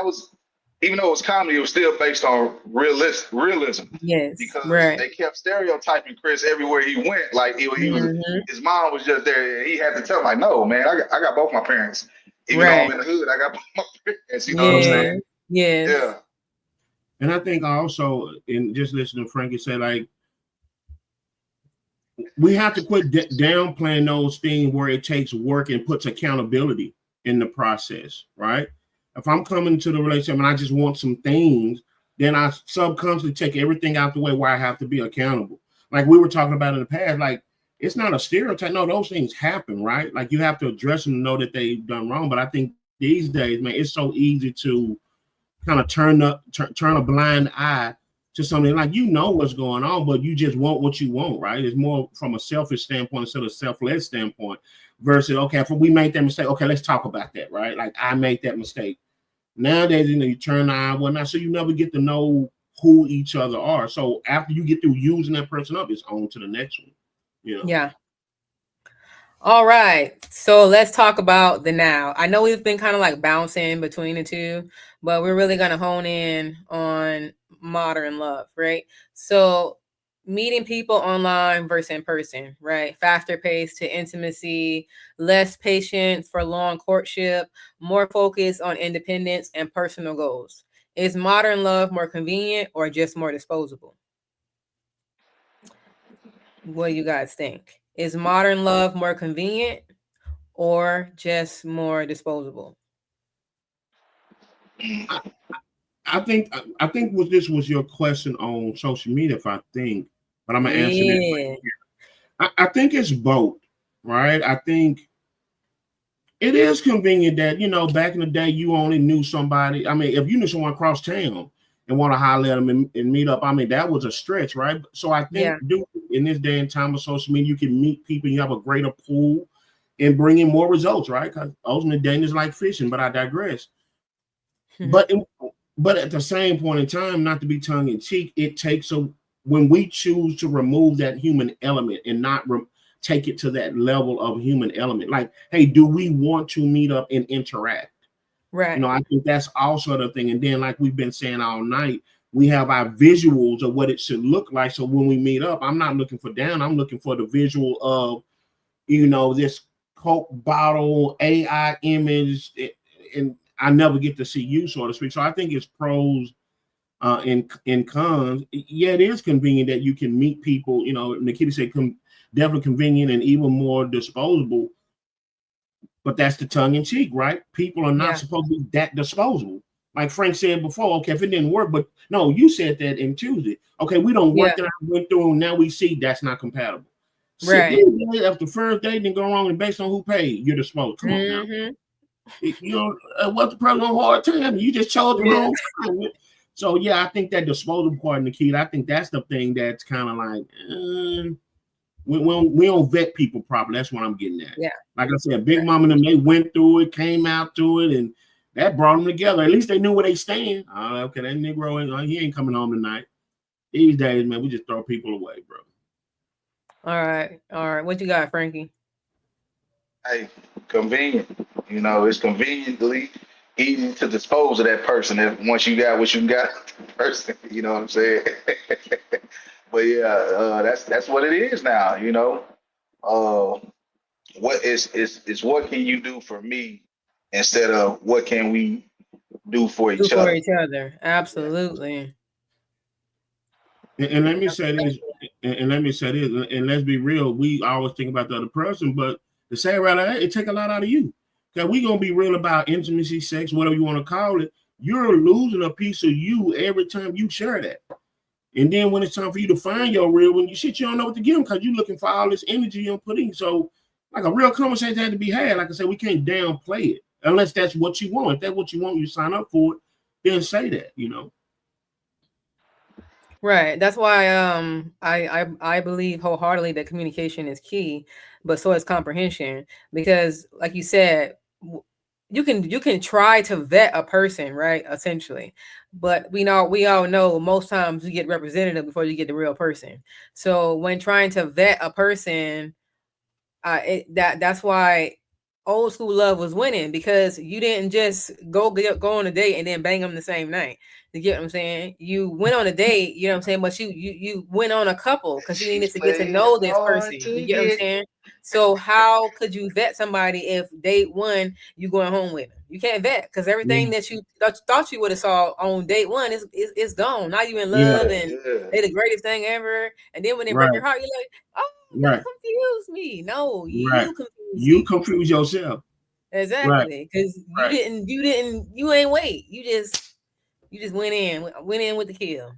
was, even though it was comedy, it was still based on realism. Yes, because right. They kept stereotyping Chris everywhere he went. Like he was, his mom was just there. He had to tell him, like, "No, man, I got both my parents. Even though I'm in the hood, I got both my parents." You know what I'm saying? Yes. Yeah. And I think also, in just listening to Frankie say, like, we have to quit downplaying those things where it takes work and puts accountability in the process, right? If I'm coming to the relationship and I just want some things, then I subconsciously take everything out the way where I have to be accountable. Like we were talking about in the past, like, it's not a stereotype. No, those things happen, right? Like you have to address them and know that they've done wrong. But I think these days, man, it's so easy to kind of turn a blind eye to something like what's going on, but you just want what you want, right? It's more from a selfish standpoint instead of a selfless standpoint versus, okay, if we made that mistake, okay, let's talk about that, right? Like I made that mistake. Nowadays, you turn the eye, whatnot, so you never get to know who each other are. So after you get through using that person up, it's on to the next one. Yeah. All right. So let's talk about the now. I know we've been kind of like bouncing between the two, but we're really going to hone in on modern love, right? So meeting people online versus in person, right? Faster pace to intimacy, less patience for long courtship, more focus on independence and personal goals. Is modern love more convenient or just more disposable? What do you guys think? Is modern love more convenient or just more disposable? I think what this was your question on social media, if I think, but I'm gonna answer this right Yeah. here. I think it's both, right? I think it is convenient that, back in the day, you only knew somebody. I mean, if you knew someone across town and want to holler at them and meet up, I mean, that was a stretch, right? So I think, in this day and time of social media, you can meet people, you have a greater pool and bring in more results, right? Because ultimately, dating is like fishing, but I digress. But at the same point in time, not to be tongue in cheek, it takes when we choose to remove that human element and not take it to that level of human element. Like, hey, do we want to meet up and interact? Right. I think that's also the thing. And then, like we've been saying all night, we have our visuals of what it should look like. So when we meet up, I'm not looking for down. I'm looking for the visual of, this Coke bottle AI image, and I never get to see you, so to speak. So I think it's pros and cons. Yeah, it is convenient that you can meet people. Nikita said definitely convenient and even more disposable. But that's the tongue in cheek, right? People are not supposed to be that disposable. Like Frank said before, okay, if it didn't work, but no, you said that in Tuesday. Okay, we don't work that I went through, and now we see that's not compatible. Right. After first date and go wrong and based on who paid, you're disposable. Come on now. What's the problem on hard time? You just chose the wrong time. So yeah, I think that disposable part, Nikita, I think that's the thing that's kind of like we don't vet people properly. That's what I'm getting at. Yeah. Like I said, Big Mama and them, they went through it, came out to it, and that brought them together. At least they knew where they stand. Okay, that Negro, he ain't coming home tonight. These days, man, we just throw people away, bro. All right. What you got, Frankie? Hey, convenient. It's conveniently easy to dispose of that person if once you got what you got the person. You know what I'm saying? But yeah, that's what it is now. What is what can you do for me instead of what can we do for each other? Absolutely. And let me say this, and let's be real. We always think about the other person, but to say rather, it take a lot out of you. Because we're gonna be real about intimacy, sex, whatever you want to call it. You're losing a piece of you every time you share that. And then when it's time for you to find your real one, you don't know what to give them because you're looking for all this energy you're putting. So, like a real conversation had to be had. Like I said, we can't downplay it unless that's what you want. If that's what you want, you sign up for it. Then say that. Right. That's why I believe wholeheartedly that communication is key, but so is comprehension. Because like you said, you can try to vet a person, right? Essentially. But we all know most times you get representative before you get the real person. So when trying to vet a person, that's why old school love was winning, because you didn't just go on a date and then bang them the same night. You get what I'm saying? You went on a date, you know what I'm saying, but you went on a couple because you needed to get to know this person. You get what I'm saying? So how could you vet somebody if date one you going home with them? You can't vet because everything that you thought you would have saw on date one is gone. Now you in love and they the greatest thing ever. And then when they break your heart, you're like, oh, that confused me. No, you confuse yourself. Exactly, because you ain't wait. You just went in with the kill.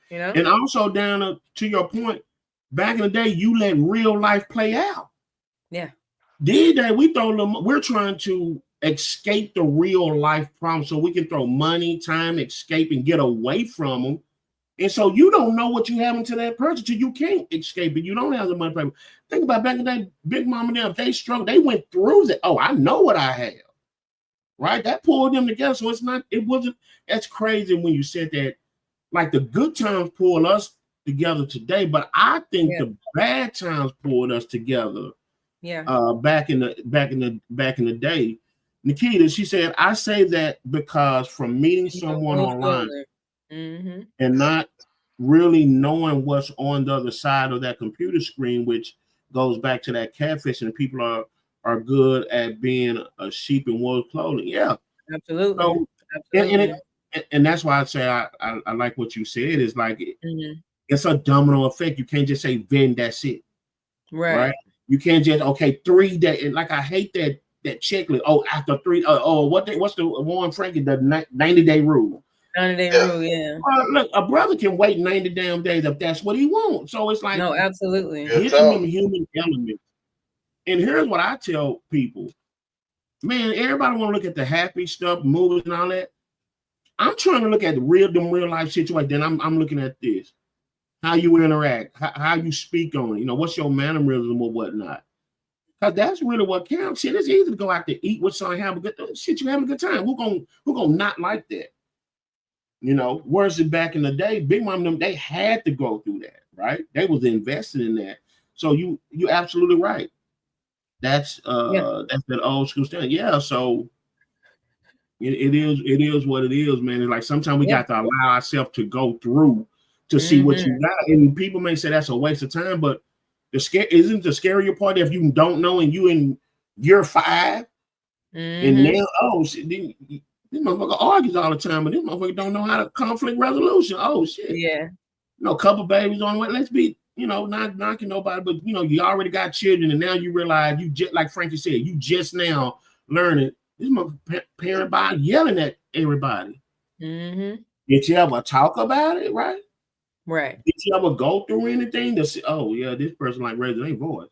And also down to your point, back in the day, you let real life play out. Yeah. These days, we're trying to escape the real life problem so we can throw money, time, escape, and get away from them. And so you don't know what you have into that person till you can't escape it. You don't have the money. Think about back in the day, Big Mama and them, if they struggled, they went through that. Oh, I know what I have. Right? That pulled them together. So that's crazy when you said that like the good times pull us together today, but I think the bad times pulled us together. Back in the day. Nikita, she said, I say that because from meeting someone online and not really knowing what's on the other side of that computer screen, which goes back to that catfish, and people are good at being a sheep in wolf clothing. Yeah, absolutely. So, and that's why I say I like what you said. Is like it's a domino effect. You can't just say then that's it, right? You can't just 3 days. And like I hate that checklist. Oh, after 3. What's the Warren Frankie, the 90-day rule? 90-day rule, yeah. Look, a brother can wait 90 damn days if that's what he wants. So it's like, no, absolutely. Get them human elements. And here's what I tell people, man. Everybody want to look at the happy stuff, movies, and all that. I'm trying to look at them real life situations. Then I'm looking at this. How you interact, how you speak on it, what's your mannerism or whatnot. Because that's really what counts. Shit, it's easy to go out to eat with someone, have a good shit, you having a good time. Who gonna not like that? Whereas back in the day, Big Mom them, they had to go through that, right? They was invested in that. So you absolutely right. That's that old school standard. Yeah, so it is what it is, man. It's like sometimes we got to allow ourselves to go through to see what you got. And people may say that's a waste of time, but isn't the scarier part if you don't know and you in year 5 and now shit, this motherfucker argues all the time, and this motherfucker don't know how to conflict resolution. Oh shit. Yeah. Couple babies on the way. Let's be, not knocking nobody, but you already got children, and now you realize you just like Frankie said, you just now learning this motherfucker parent by yelling at everybody. Did you ever talk about it, right? Right. Did you ever go through anything to say, oh yeah, this person like raising their voice?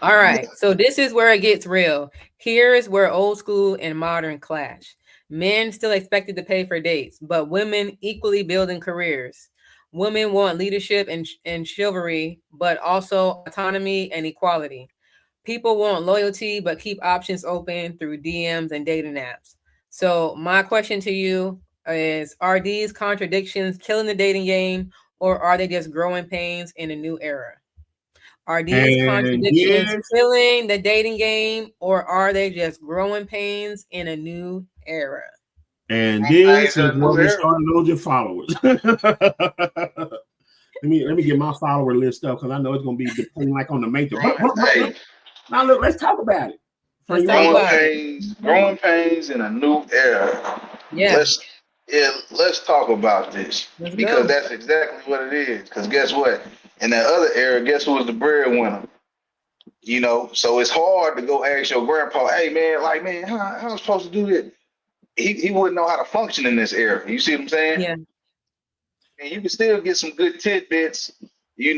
All right. So this is where it gets real. Here is where old school and modern clash. Men still expected to pay for dates, but women equally building careers. Women want leadership and chivalry, but also autonomy and equality. People want loyalty, but keep options open through DMs and dating apps. So my question to you is, are these contradictions killing the dating game, or are they just growing pains in a new era? Are these contradictions killing the dating game, or are they just growing pains in a new era? And this is where we start losing followers. Let me get my follower list up because I know it's gonna be depending like on the matrix. Now look, let's talk about it. Growing pains in a new era. Yeah. Let's talk about this because that's exactly what it is. Because guess what? In that other era, guess who was the breadwinner? So it's hard to go ask your grandpa, hey man, how am I supposed to do this? He wouldn't know how to function in this era. You see what I'm saying? Yeah. And you can still get some good tidbits, a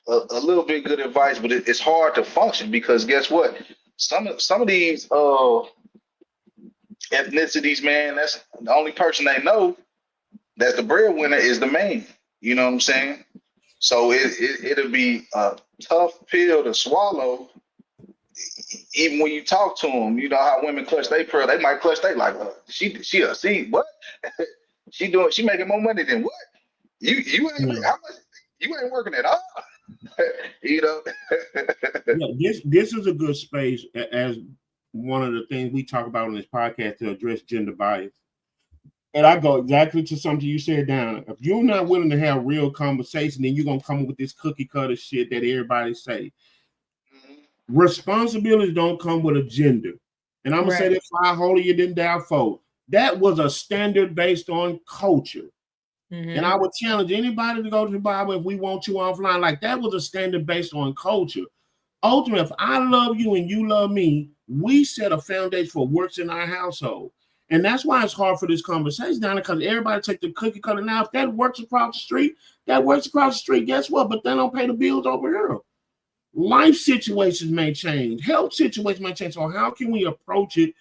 little bit good advice, but it's hard to function because guess what? Some of these ethnicities, man, that's the only person they know that's the breadwinner is the man. You know what I'm saying? So it'll be a tough pill to swallow. Even when you talk to them, you know how women clutch their pearl. They might clutch they like, she what? she making more money than what? You ain't how much? You ain't working at all. Yeah, this is a good space as one of the things we talk about on this podcast to address gender bias. And I go exactly to something you said down. If you're not willing to have real conversation, then you're gonna come up with this cookie cutter shit that everybody say. Responsibilities don't come with a gender. And I'm gonna say this fly holier than thou folk. That was a standard based on culture. And I would challenge anybody to go to the Bible if we want to offline. Like that was a standard based on culture. Ultimately, if I love you and you love me, we set a foundation for works in our household. And that's why it's hard for this conversation down there because everybody take the cookie cutter. Now, if that works across the street, that works across the street. Guess what? But they don't pay the bills over here. Life situations may change. Health situations may change. So how can we approach it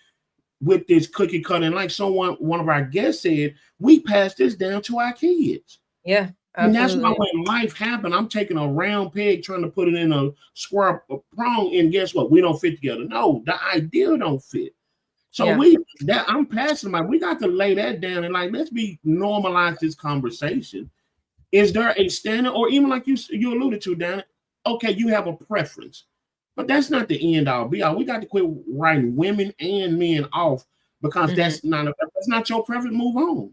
with this cookie cutter? And like one of our guests said, we pass this down to our kids. Yeah. Absolutely. And that's why when life happened, I'm taking a round peg trying to put it in a square prong, and guess what? We don't fit together. No, the idea don't fit. So I'm passing my, we got to lay that down and like, let's normalize this conversation. Is there a standard, or even like you alluded to, Dan? Okay, you have a preference, but that's not the end all be all. We got to quit writing women and men off because that's not your preference. Move on.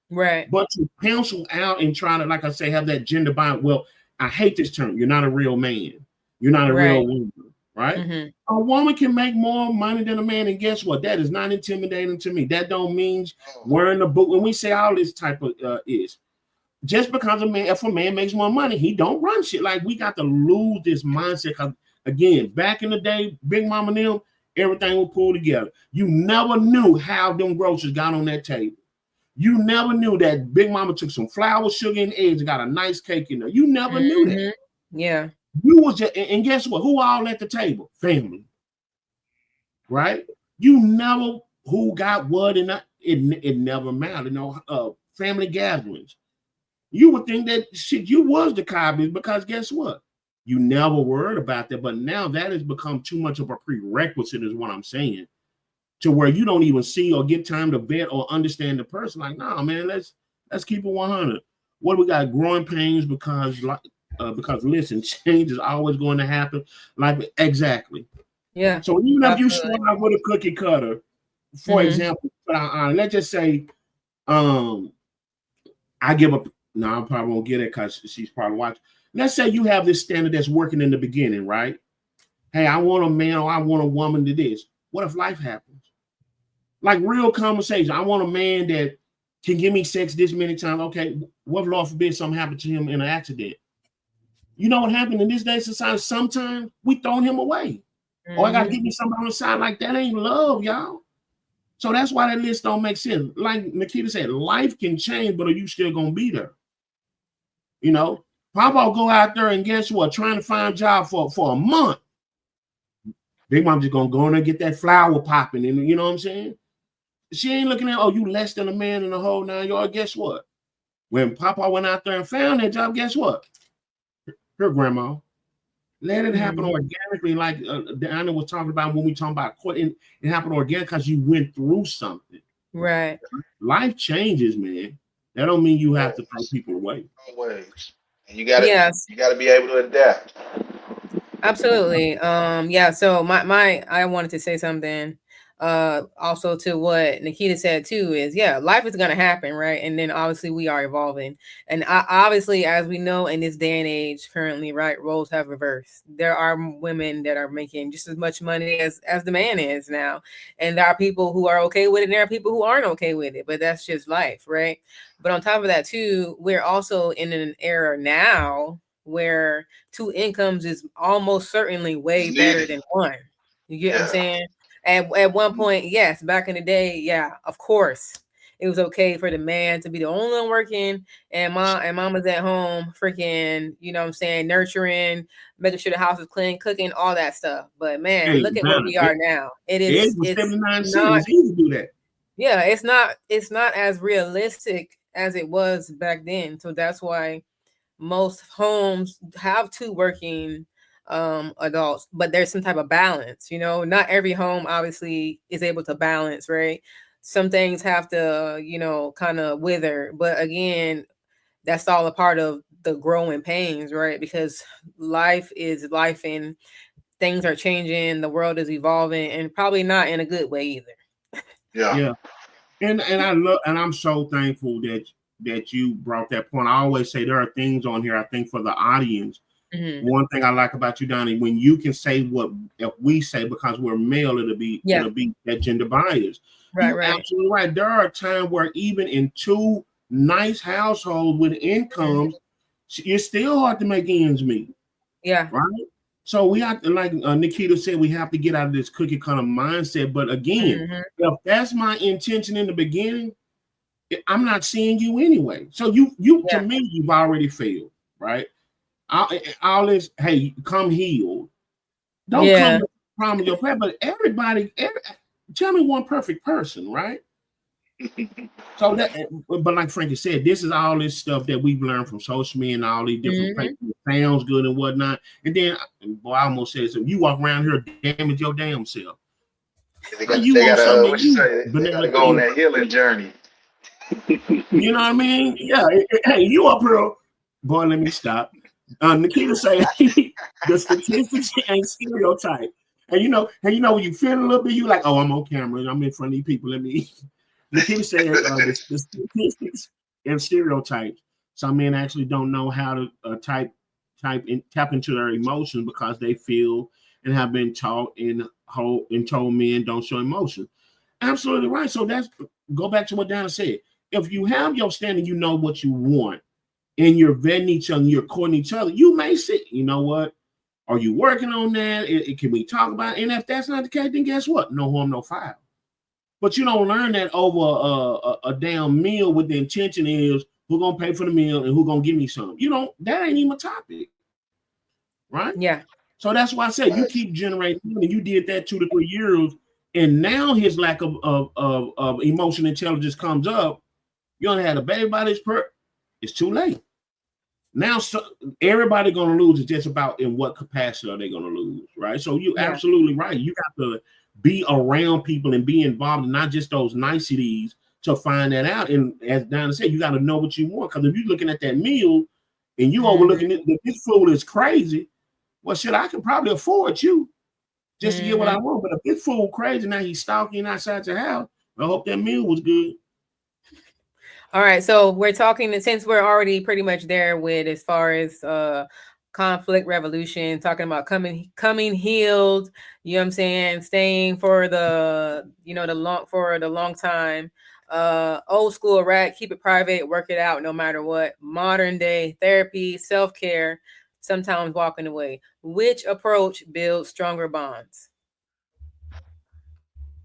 Right. But to pencil out and try to, like I say, have that gender bias. Well, I hate this term. You're not a real man. You're not a real woman, right? A woman can make more money than a man, and guess what? That is not intimidating to me. That don't mean wearing the boot. When we say all this type of is just because if a man makes more money, he don't run shit. Like, we got to lose this mindset. Cause again, back in the day, Big Mama and them, everything was pulled together. You never knew how them groceries got on that table. You never knew that Big Mama took some flour, sugar, and eggs and got a nice cake in there. You never knew that. Yeah. You was just, and guess what? Who all at the table? Family. Right? You never who got what, and it never mattered. Family gatherings. You would think that shit, you was the Cosby's, because guess what? You never worried about that. But now that has become too much of a prerequisite, is what I'm saying. To where you don't even see or get time to vet or understand the person. Like, nah, man, let's keep it 100. What we got? Growing pains because listen, change is always going to happen. Like, exactly. Yeah. So even if you start out with a cookie cutter, for example, let's just say, I give up. No, I probably won't get it because she's probably watching. Let's say you have this standard that's working in the beginning, right? Hey, I want a man or I want a woman to this. What if life happens? Like, real conversation. I want a man that can give me sex this many times. Okay, what if, Lord forbid, something happened to him in an accident? You know what happened in this day's society? Sometimes we throw him away. Or I got to give me somebody on the side. Like, that ain't love, y'all. So that's why that list don't make sense. Like Nikita said, life can change, but are you still going to be there? Papa will go out there and guess what? Trying to find a job for a month. Big Mom just going to go in there and get that flower popping. And you know what I'm saying? She ain't looking at, you less than a man in the whole 9 yards. Guess what? When Papa went out there and found that job, guess what? Her grandma. Let it happen organically, like Diana was talking about when we talking about quitting. It happened organically because you went through something. Right. Life changes, man. That don't mean you have to throw people away. Always. And you gotta be able to adapt. Absolutely. Yeah. So I wanted to say something. Also to what Nikita said too is, life is gonna happen, right? And then obviously we are evolving, and obviously, as we know in this day and age currently, right, roles have reversed. There are women that are making just as much money as the man is now, and there are people who are okay with it, and there are people who aren't okay with it. But that's just life, right? But on top of that too, we're also in an era now where 2 incomes is almost certainly way better than 1. You get what I'm saying? At one point, yes, back in the day, of course, it was okay for the man to be the only one working, and mama's at home, freaking, you know what I'm saying, nurturing, making sure the house is clean, cooking, all that stuff. But man, look at where we are now. It's 79 cents. He can do that. Yeah, it's not as realistic as it was back then. So that's why most homes have 2 working adults, but there's some type of balance. Not every home obviously is able to balance, right? Some things have to kind of wither, but again, that's all a part of the growing pains, right? Because life is life, and things are changing, the world is evolving, and probably not in a good way either. Yeah. And I'm so thankful that you brought that point. I always say there are things on here, I think, for the audience. One thing I like about you, Donnie, when you can say what if we say, because we're male, it'll be that gender bias. You're absolutely right. There are times where even in 2 nice households with incomes, it's still hard to make ends meet. Yeah. Right. So we have to, like Nikita said, we have to get out of this cookie cutter mindset. But again, if that's my intention in the beginning, I'm not seeing you anyway. So you to me, you've already failed, right? All this, hey, come healed. Don't come with the problem your plan, but tell me one perfect person, right? So but like Frankie said, this is all this stuff that we've learned from social media and all these different places. It sounds good and whatnot. And then, boy, I almost said, so you walk around here, damage your damn self. How you want something that what you you say? They gotta banana go on peel? that healing journey. You know what I mean? Yeah. Hey, you up here, boy? Let me stop. Nikita say the statistics ain't stereotype. And you know when you feel a little bit, you like, oh, I'm on camera. I'm in front of these people. Let me. Nikita said the statistics and stereotypes. Some men actually don't know how to tap into their emotions because they feel and have been taught and told men don't show emotion. Absolutely right. So that's go back to what Donna said. If you have your standing, you know what you want, and you're vetting each other, you're courting each other, you may say, you know what? Are you working on that? Can we talk about it? And if that's not the case, then guess what? No harm, no foul. But you don't learn that over a damn meal with the intention is who's gonna pay for the meal and who's gonna give me some. You don't, that ain't even a topic, right? Yeah. So that's why I said you keep generating, and you did that 2 to 3 years, and now his lack of emotional intelligence comes up. You only had a baby by this it's too late. Now everybody gonna lose is just about in what capacity are they gonna lose, right? So you absolutely right. You got to be around people and be involved in not just those niceties to find that out. And as Donna said, you got to know what you want. Because if you're looking at that meal and you overlooking it, this food is crazy. Well, shit, I can probably afford you just to get what I want. But if this food crazy, now he's stalking outside your house. I hope that meal was good. All right, so we're talking, since we're already pretty much there with as far as conflict revolution, talking about coming healed, you know what I'm saying, staying for the long time. Old school, right? Keep it private, work it out no matter what. Modern day therapy, self-care, sometimes walking away. Which approach builds stronger bonds?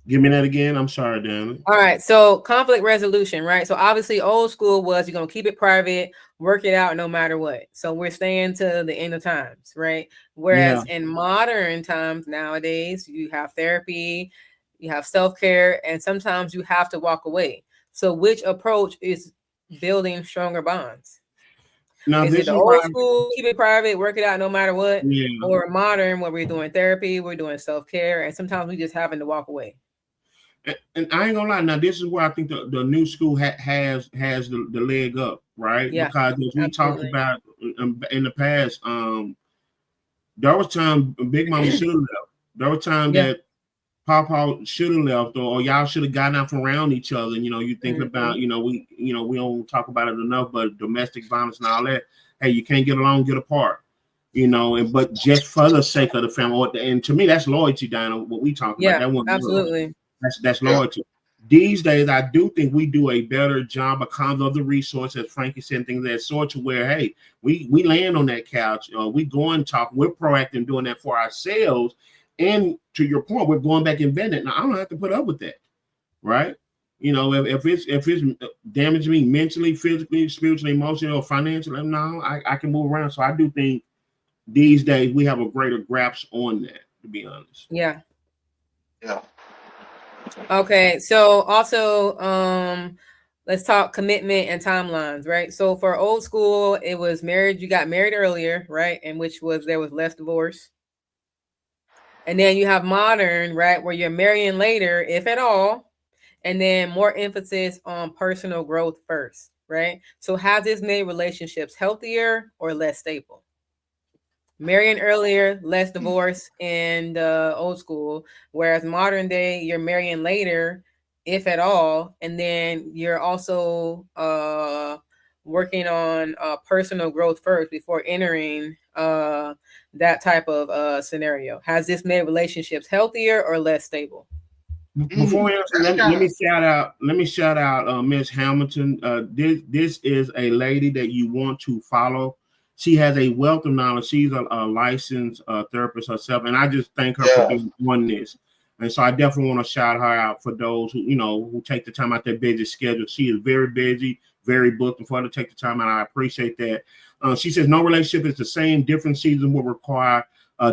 Give me that again. I'm sorry, Dan. All right. So conflict resolution, right? So obviously old school was you're going to keep it private, work it out no matter what. So we're staying to the end of times, right? Whereas in modern times nowadays, you have therapy, you have self-care, and sometimes you have to walk away. So which approach is building stronger bonds? Now, is this it the is old why school, keep it private, work it out no matter what, or modern where we're doing therapy, we're doing self-care, and sometimes we just having to walk away? And I ain't gonna lie. Now, this is where I think the new school has the leg up, right? Yeah, because as we talked about in the past, there was time Big Mama should have left. There was time that Papa should have left, or y'all should have gotten out from around each other. And you thinking about, we don't talk about it enough, but domestic violence and all that. Hey, you can't get along, get apart. But just for the sake of the family, and to me, that's loyalty, Dinah. What we talk about, that one, absolutely. That's loyalty. These days, I do think we do a better job because of the resources, as Frankie said, things of that sort, to where, hey, we land on that couch, we go and talk, we're proactive in doing that for ourselves. And to your point, we're going back and vetting it. Now, I don't have to put up with that, right? If it's damaging me mentally, physically, spiritually, emotionally, or financially, no, I can move around. So I do think these days we have a greater grasp on that, to be honest. Yeah. Yeah. Okay, so also let's talk commitment and timelines, right? So for old school, it was married, you got married earlier, right? And there was less divorce. And then you have modern, right, where you're marrying later, if at all, and then more emphasis on personal growth first, right? So has this made relationships healthier or less stable? Marrying earlier, less divorce in the old school, whereas modern day, you're marrying later, if at all, and then you're also working on personal growth first before entering that type of scenario. Has this made relationships healthier or less stable? Before we answer, let me shout out Miss Hamilton. This is a lady that you want to follow. She has a wealth of knowledge. She's a licensed therapist herself, and I just thank her for being on this. And so I definitely want to shout her out for those who take the time out their busy schedule. She is very busy, very booked, and for her to take the time out, I appreciate that. She says no relationship is the same. Different seasons will require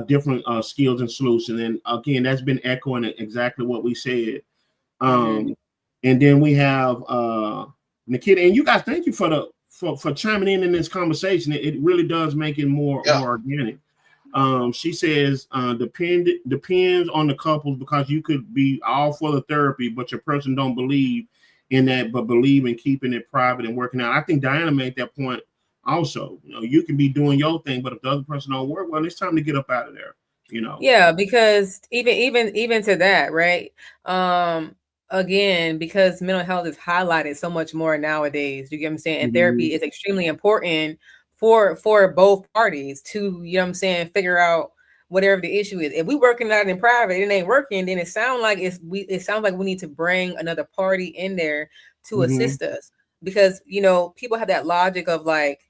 different skills and solutions. And again, that's been echoing exactly what we said. And then we have Nikita, and you guys, thank you for chiming in this conversation. It really does make it more organic. She says depends on the couples, because you could be all for the therapy, but your person don't believe in that, but believe in keeping it private and working out. I think Diana made that point also. You can be doing your thing, but if the other person don't work, well, it's time to get up out of there. Yeah, because even to that, right? Again, because mental health is highlighted so much more nowadays. You get what I'm saying? And therapy is extremely important for both parties to, you know what I'm saying, figure out whatever the issue is. If we working out in private, it ain't working, then it sounds like we need to bring another party in there to assist us. Because, people have that logic of like,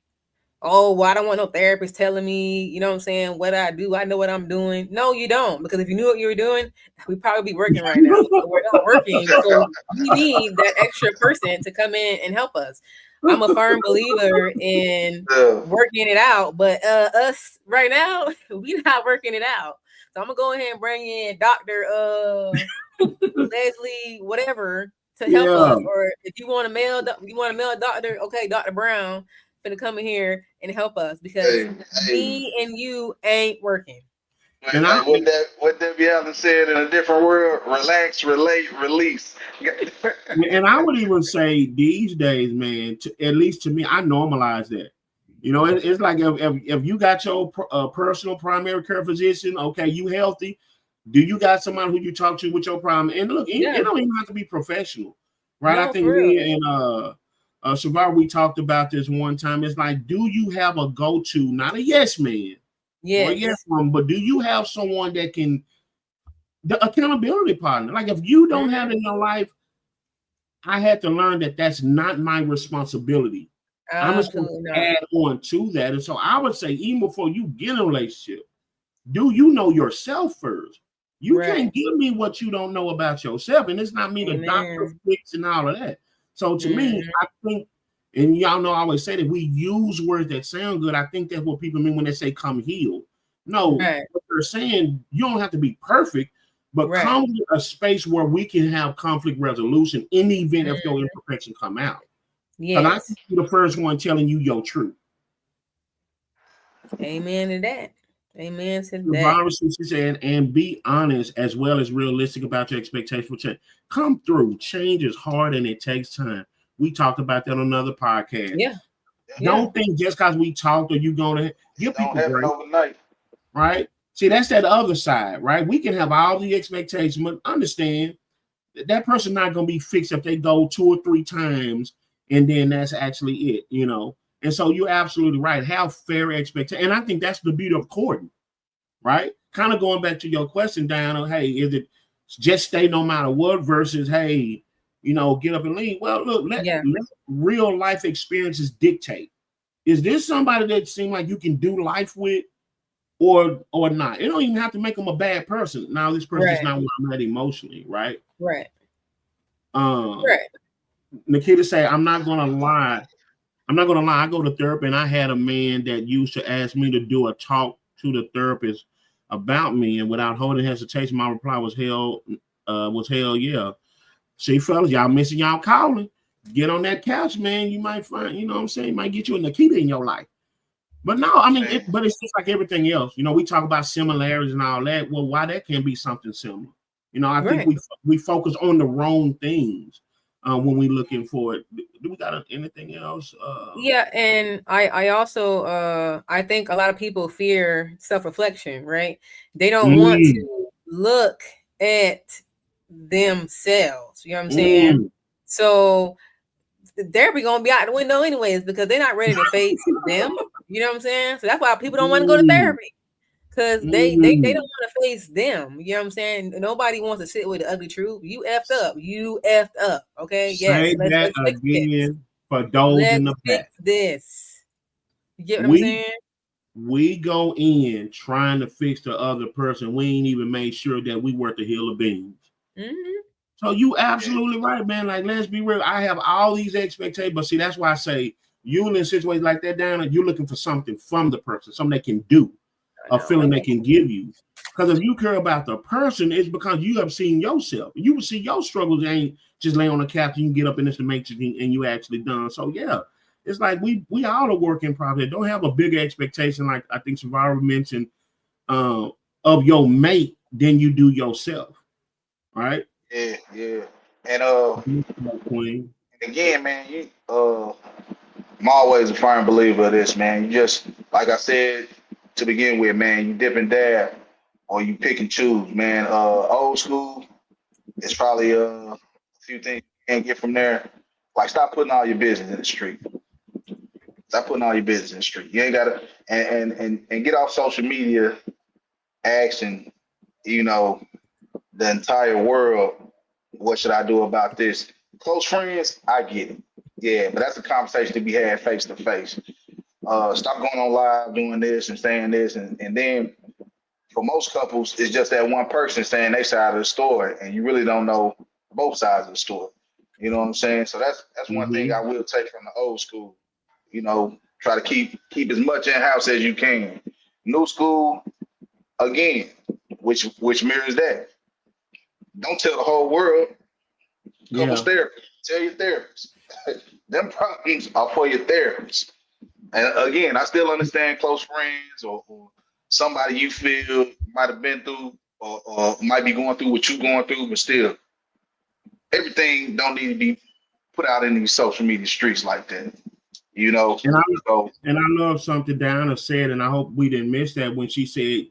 oh, well, I don't want no therapist telling me, you know what I'm saying, what I do. I know what I'm doing. No, you don't. Because if you knew what you were doing, we'd probably be working right now. But we're not working. So we need that extra person to come in and help us. I'm a firm believer in working it out. But us right now, we're not working it out. So I'm going to go ahead and bring in Dr. Leslie, whatever, to help us. Or if you want a male doctor, okay, Dr. Brown, to come in here and help us, because me and you ain't working. And what Debbie Allen said in a different world: relax, relate, release. And I would even say these days, man, at least to me, I normalize that. It's like if you got your personal primary care physician, okay, you healthy. Do you got somebody who you talk to with your problem? And look, it don't even have to be professional, right? No, I think me and Survivor, we talked about this one time. It's like, do you have a go-to, not a yes man, or a yes woman, but do you have someone that can, the accountability partner? Like, if you don't have it in your life, I had to learn that that's not my responsibility. I'm just going to add on to that. And so I would say, even before you get in a relationship, do you know yourself first? You can't give me what you don't know about yourself. And it's not me, the doctor fix and all of that. So to me, I think, and y'all know I always say that we use words that sound good. I think that's what people mean when they say come heal. No, what they're saying, you don't have to be perfect, but come to a space where we can have conflict resolution in the event if your imperfection come out. Because I think you're the first one telling you your truth. Amen to that. Amen to that. She said, and be honest as well as realistic about your expectations for change. Come through. Change is hard and it takes time. We talked about that on another podcast. Yeah. Don't think just because we talked or you're going to give people grace overnight. Right? See, that's that other side, right? We can have all the expectations, but understand that person not going to be fixed if they go 2 or 3 times and then that's actually it, And so you're absolutely right. Have fair expectations. And I think that's the beauty of courting, right? Kind of going back to your question, Diana, hey, is it just stay no matter what versus, hey, get up and leave? Well, look, let real life experiences dictate. Is this somebody that seems like you can do life with or not? It don't even have to make them a bad person. Now, this person is not where I'm at emotionally, right? Right. Nikita say, I'm not going to lie. I go to therapy and I had a man that used to ask me to do a talk to the therapist about me, and without holding hesitation, my reply was hell yeah. See, fellas, y'all missing y'all calling. Get on that couch, man. You might find, you know what I'm saying? Might get you a Nikita in your life. But no, I mean, but it's just like everything else. We talk about similarities and all that. Well, why that can't be something similar? I think we focus on the wrong things. When we looking for it. Do we got anything else? Yeah, and I also I think a lot of people fear self-reflection, right? They don't want to look at themselves. You know what I'm saying? So therapy gonna be out the window anyways because they're not ready to face them. You know what I'm saying? So that's why people don't want to go to therapy. Because they don't want to face them. You know what I'm saying? Nobody wants to sit with the ugly truth. You effed up. You effed up. Okay? Say that again for those in the back. This. You get what I'm saying? We go in trying to fix the other person. We ain't even made sure that we worth a hill of beans. So you absolutely right, man. Like, let's be real. I have all these expectations, but see, that's why I say you in situations like that down and you're looking for something from the person, something they can do. A feeling they can give you. Because if you care about the person, it's because you have seen yourself. You will see your struggles ain't just lay on the couch, you can get up in this matrix and you actually done. So yeah, it's like we all are working probably. Don't have a big expectation like I think Survivor mentioned. of your mate than you do yourself, right? Yeah. And Queen. again, man, I'm always a firm believer of this, man. You just like I said to begin with, man, you dip and dab or you pick and choose, man. Old school, it's probably a few things you can't get from there. Like stop putting all your business in the street. Stop putting all your business in the street. You ain't gotta and get off social media asking, you know, the entire world, what should I do about this? Close friends, I get it. Yeah, but that's a conversation to be had face to face. Stop going on live doing this and saying this and then for most couples, it's just that one person saying their side of the story, and you really don't know both sides of the story. You know what I'm saying? So that's one thing I will take from the old school. You know, try to keep as much in house as you can. New school, again, which mirrors that. Don't tell the whole world. Couples therapy. Tell your therapist. Them problems are for your therapist. And again, I still understand close friends or somebody you feel might have been through or might be going through what you're going through, but still, everything don't need to be put out in these social media streets like that. You know? And I love something Diana said, and I hope we didn't miss that when she said,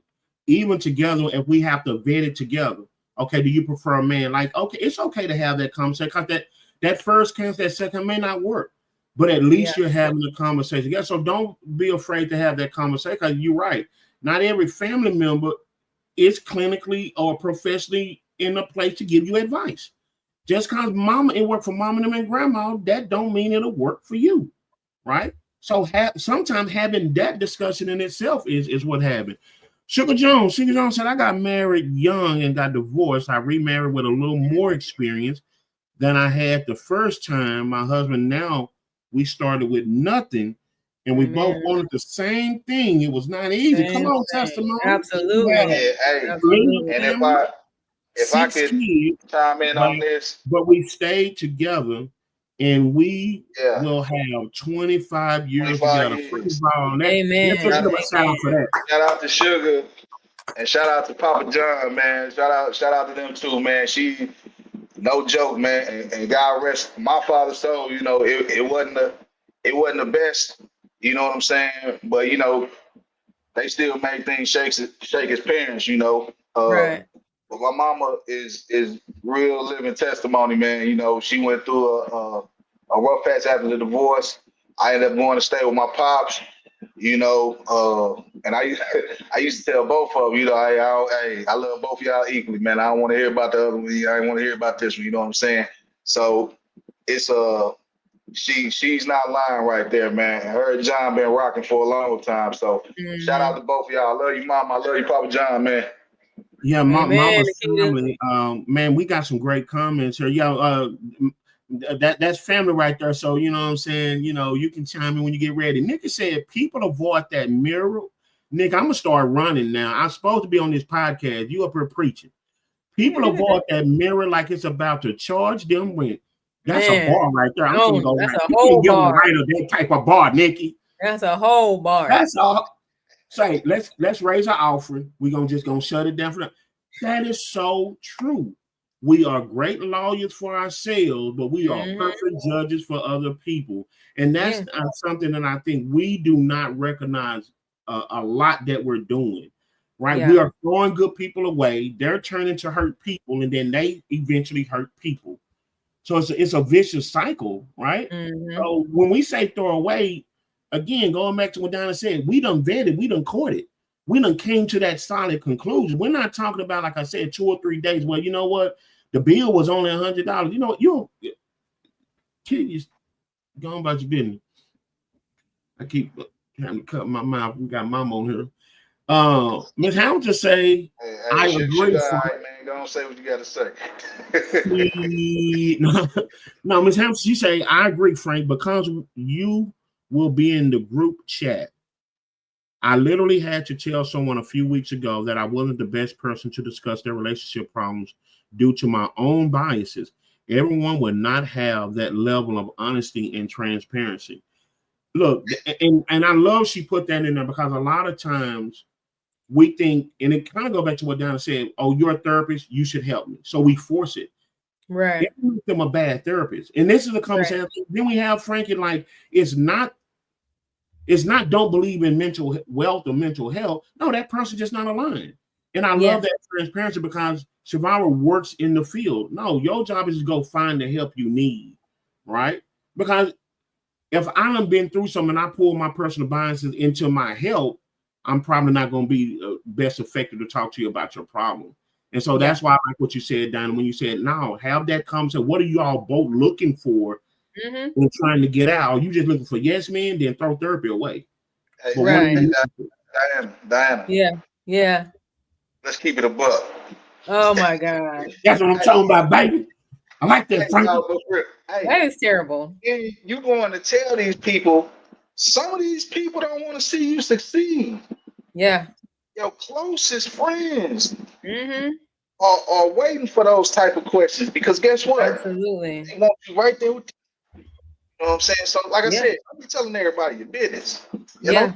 even together, if we have to vet it together, okay, do you prefer a man? Like, okay, it's okay to have that conversation because that first chance, that second may not work. But at least you're having a conversation. Yeah, so don't be afraid to have that conversation because you're right. Not every family member is clinically or professionally in a place to give you advice. Just because it worked for mama and them and grandma, that don't mean it'll work for you, right? So sometimes having that discussion in itself is what happened. Sugar Jones said, I got married young and got divorced. I remarried with a little more experience than I had the first time. My husband now, we started with nothing, and we both wanted the same thing. It was not easy. Come on, testimony. Absolutely. Yeah, hey, Absolutely. and if I could chime in on this, but we stayed together, and we will have 25 years together. Amen. Shout out to Sugar and shout out to Papa John, man. Shout out to them too, man. She no joke, man. And God rest my father's soul. You know, it wasn't the best. You know what I'm saying? But you know, they still make things shake as parents. You know, right. But my mama is real living testimony, man. You know, she went through a rough patch after the divorce. I ended up going to stay with my pops. You know, and I used to tell both of them, you know, I love both of y'all equally, man. I don't want to hear about the other one. I don't want to hear about this one. You know what I'm saying? So it's she's not lying right there, man. Her and John been rocking for a long time. So shout out to both of y'all. I love you, Mom. I love you, Papa John, man. Yeah, Mama's family. Man, we got some great comments here. Yeah, that's family right there. So you know what I'm saying. You know, you can chime in when you get ready. Nick said people avoid that mirror. Nick, I'm gonna start running now. I'm supposed to be on this podcast. You up here preaching. People avoid that mirror like it's about to charge them rent. That's a bar right there. I'm gonna go that's right. A whole bar. Right of that type of bar, Nikki. That's a whole bar. That's all. Say, let's raise our offering. We're just gonna shut it down for that. That is so true. We are great lawyers for ourselves, but we are perfect judges for other people. And that's something that I think we do not recognize a lot that we're doing, right? Yeah. We are throwing good people away. They're turning to hurt people, and then they eventually hurt people. So it's a vicious cycle, right? So when we say throw away, again, going back to what Donna said, we done vetted, we done courted. We done came to that solid conclusion. We're not talking about, like I said, 2 or 3 days. Well, you know what? The bill was only $100. You know, you go on about your business. I keep having to cut my mouth. We got Mama on here. Miss Hamilton say, I agree. Man, go on, say what you got to say. No, Miss Hamilton, she say, I agree, Frank, because you will be in the group chat. I literally had to tell someone a few weeks ago that I wasn't the best person to discuss their relationship problems due to my own biases. Everyone would not have that level of honesty and transparency. Look, and I love she put that in there because a lot of times we think, and it kind of go back to what Donna said, oh, you're a therapist, you should help me. So we force it. Right. It makes them a bad therapist. And this is the conversation. Right. Then we have Frankie, like, it's not don't believe in mental wealth or mental health. No, that person just not aligned. And I love that transparency because Shavara works in the field. No, your job is to go find the help you need, right? Because if I done been through something and I pull my personal biases into my help, I'm probably not going to be best effective to talk to you about your problem. And so that's why I like what you said, Donna, when you said, no, have that conversation. What are you all both looking for and trying to get out? Are you just looking for yes men, then throw therapy away? Hey, But hey, Diana. Yeah. Let's keep it a buck. Oh my God. That's what I'm talking about, baby. I like that, Frankie. That is terrible. You going to tell these people, some of these people don't want to see you succeed. Yeah. Your closest friends are waiting for those type of questions because guess what? Absolutely. They want you right there with you. You know what I'm saying? So, like I said, I'm telling everybody your business. You know?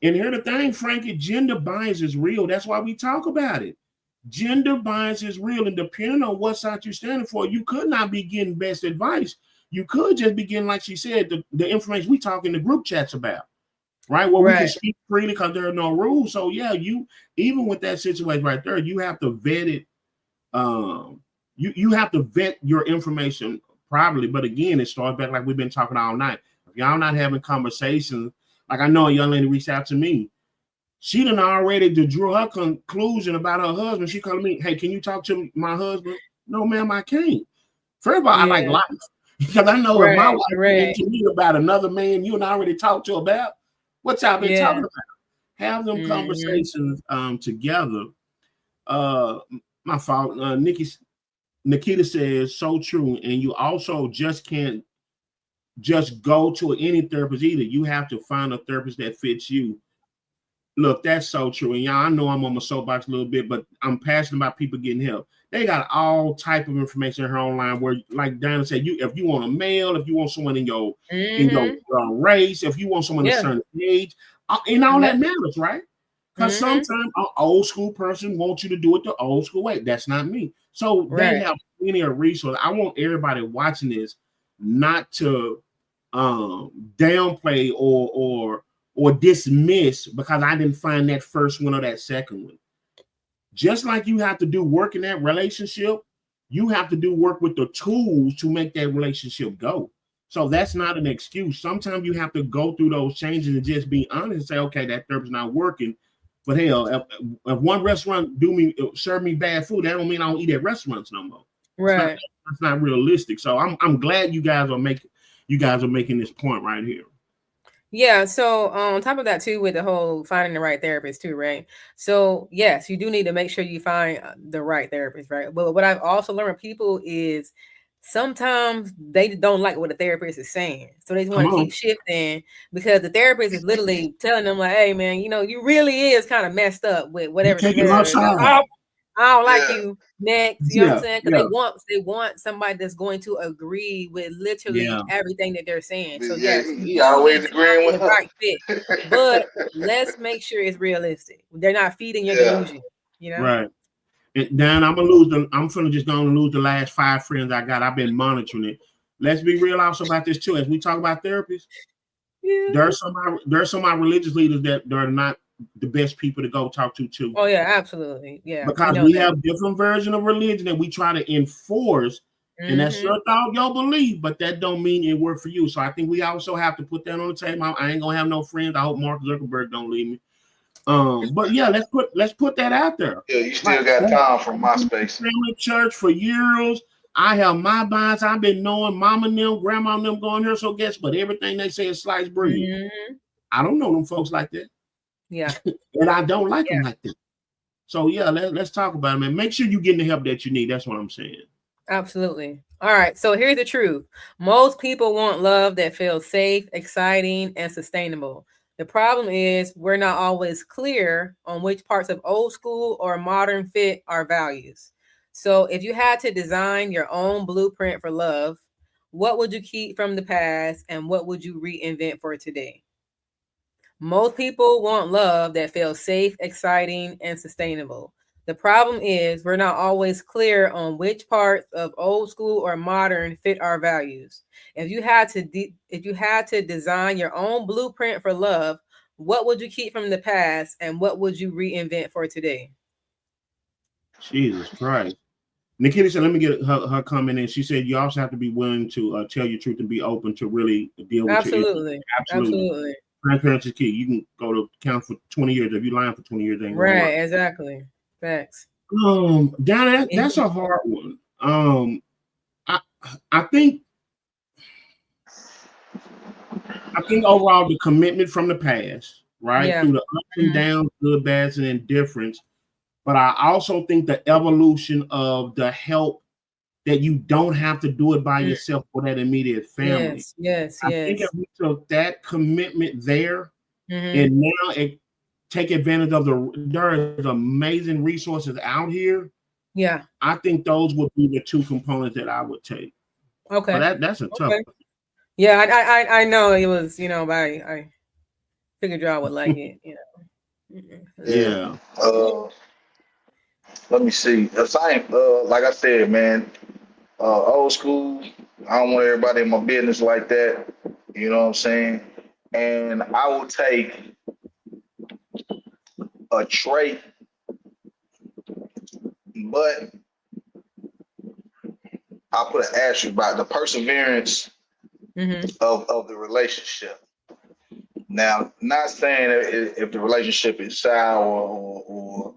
And here's the thing, Frankie, gender bias is real. That's why we talk about it. Gender bias is real, and depending on what side you're standing for, you could not be getting best advice. You could just be getting, like she said, the information we talk in the group chats about, right? Where we can speak freely because there are no rules. So yeah, you even with that situation right there, you have to vet it. You have to vet your information properly. But again, it starts back like we've been talking all night. If y'all not having conversations, like I know a young lady reached out to me. She done already drew her conclusion about her husband. She called me, hey, can you talk to my husband? No, ma'am, I can't. First of all, I like life. Because I know if my wife came to me about another man you and I already talked to about, what y'all been talking about? Have them conversations together. My fault. Nikita says, so true. And you also just can't just go to any therapist either. You have to find a therapist that fits you. Look, that's so true. And y'all, I know I'm on my soapbox a little bit, but I'm passionate about people getting help. They got all type of information in her online where, like Diana said, if you want a male, if you want someone in your race, if you want someone a certain age, and all that matters, right? Because sometimes an old school person wants you to do it the old school way. That's not me. So they have plenty of resources. I want everybody watching this not to downplay or dismiss because I didn't find that first one or that second one. Just like you have to do work in that relationship, you have to do work with the tools to make that relationship go. So that's not an excuse. Sometimes you have to go through those changes and just be honest and say, okay, that therapy's not working. But hell, if one restaurant serve me bad food, that don't mean I don't eat at restaurants no more. Right. That's not realistic. So I'm glad you guys are making this point right here. Yeah. So on top of that too, with the whole finding the right therapist too, right? So yes, you do need to make sure you find the right therapist, right? But what I've also learned with people is sometimes they don't like what the therapist is saying. So they just want to keep shifting because the therapist is literally telling them like, hey man, you really is kind of messed up with whatever scenario. I don't like you next. You know what I'm saying? Because they want somebody that's going to agree with literally everything that they're saying. So yes, he always agreeing with the right fit. But let's make sure it's realistic. They're not feeding your delusion. Right. And Dan, I'm finna just gonna lose the last 5 friends I got. I've been monitoring it. Let's be real also about this too. As we talk about therapists, there's some of my religious leaders that are not the best people to go talk to too. Oh yeah, absolutely. Yeah. Because we have different version of religion that we try to enforce, and that's your thought, your belief, but that don't mean it work for you. So I think we also have to put that on the table. I ain't gonna have no friends. I hope Mark Zuckerberg don't leave me. But yeah, let's put that out there. Yeah, you still got Tom from MySpace. Family church for years. I have my bias. I've been knowing mama and them, grandma and them going here. So guess what? Everything they say is sliced bread. I don't know them folks like that. Yeah. And I don't like them like that. So yeah, let's talk about it, man. Make sure you're getting the help that you need. That's what I'm saying. Absolutely. All right. So here's the truth. Most people want love that feels safe, exciting, and sustainable. The problem is we're not always clear on which parts of old school or modern fit our values. So if you had to design your own blueprint for love, what would you keep from the past and what would you reinvent for today? Most people want love that feels safe, exciting, and sustainable. The problem is we're not always clear on which parts of old school or modern fit our values. If you had to design your own blueprint for love, what would you keep from the past and what would you reinvent for today? Jesus Christ. Nikita said, let me get her comment in. She said, you also have to be willing to tell your truth and be open to really deal with your issues. Absolutely. Transparency is key. You can go to count for 20 years. If you're lying for 20 years, it ain't gonna work. Right, exactly. Facts. Donna, that's a hard one. I think overall the commitment from the past, right? Yeah. Through the ups and downs, good, bads, and indifference. But I also think the evolution of the help that you don't have to do it by yourself for that immediate family. Yes. I think if we took that commitment there and now take advantage of there's amazing resources out here. Yeah. I think those would be the two components that I would take. Okay. But that's a tough one. Yeah, I know it was, I figured y'all would like it, Yeah. Let me see. Like I said, man, old school. I don't want everybody in my business like that. You know what I'm saying? And I will take a trait, but I'll put an asterisk by the perseverance of the relationship. Now, not saying that if the relationship is sour or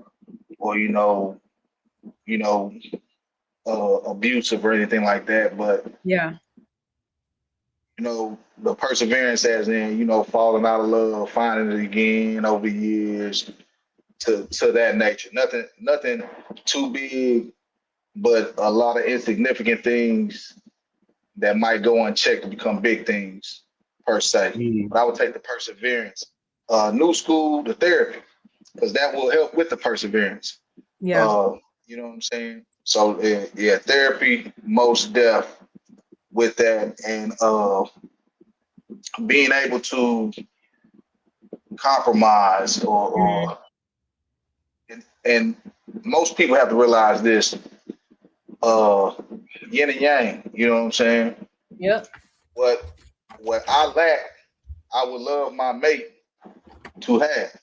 abusive or anything like that, but the perseverance as in falling out of love, finding it again over years, to that nature. Nothing too big, but a lot of insignificant things that might go unchecked to become big things per se. But I would take the perseverance. New school, the therapy, because that will help with the perseverance. Yeah. You know what I'm saying? So therapy, most deaf with that, and being able to compromise and most people have to realize this, yin and yang, you know what I'm saying? Yep. What I lack, I would love my mate to have.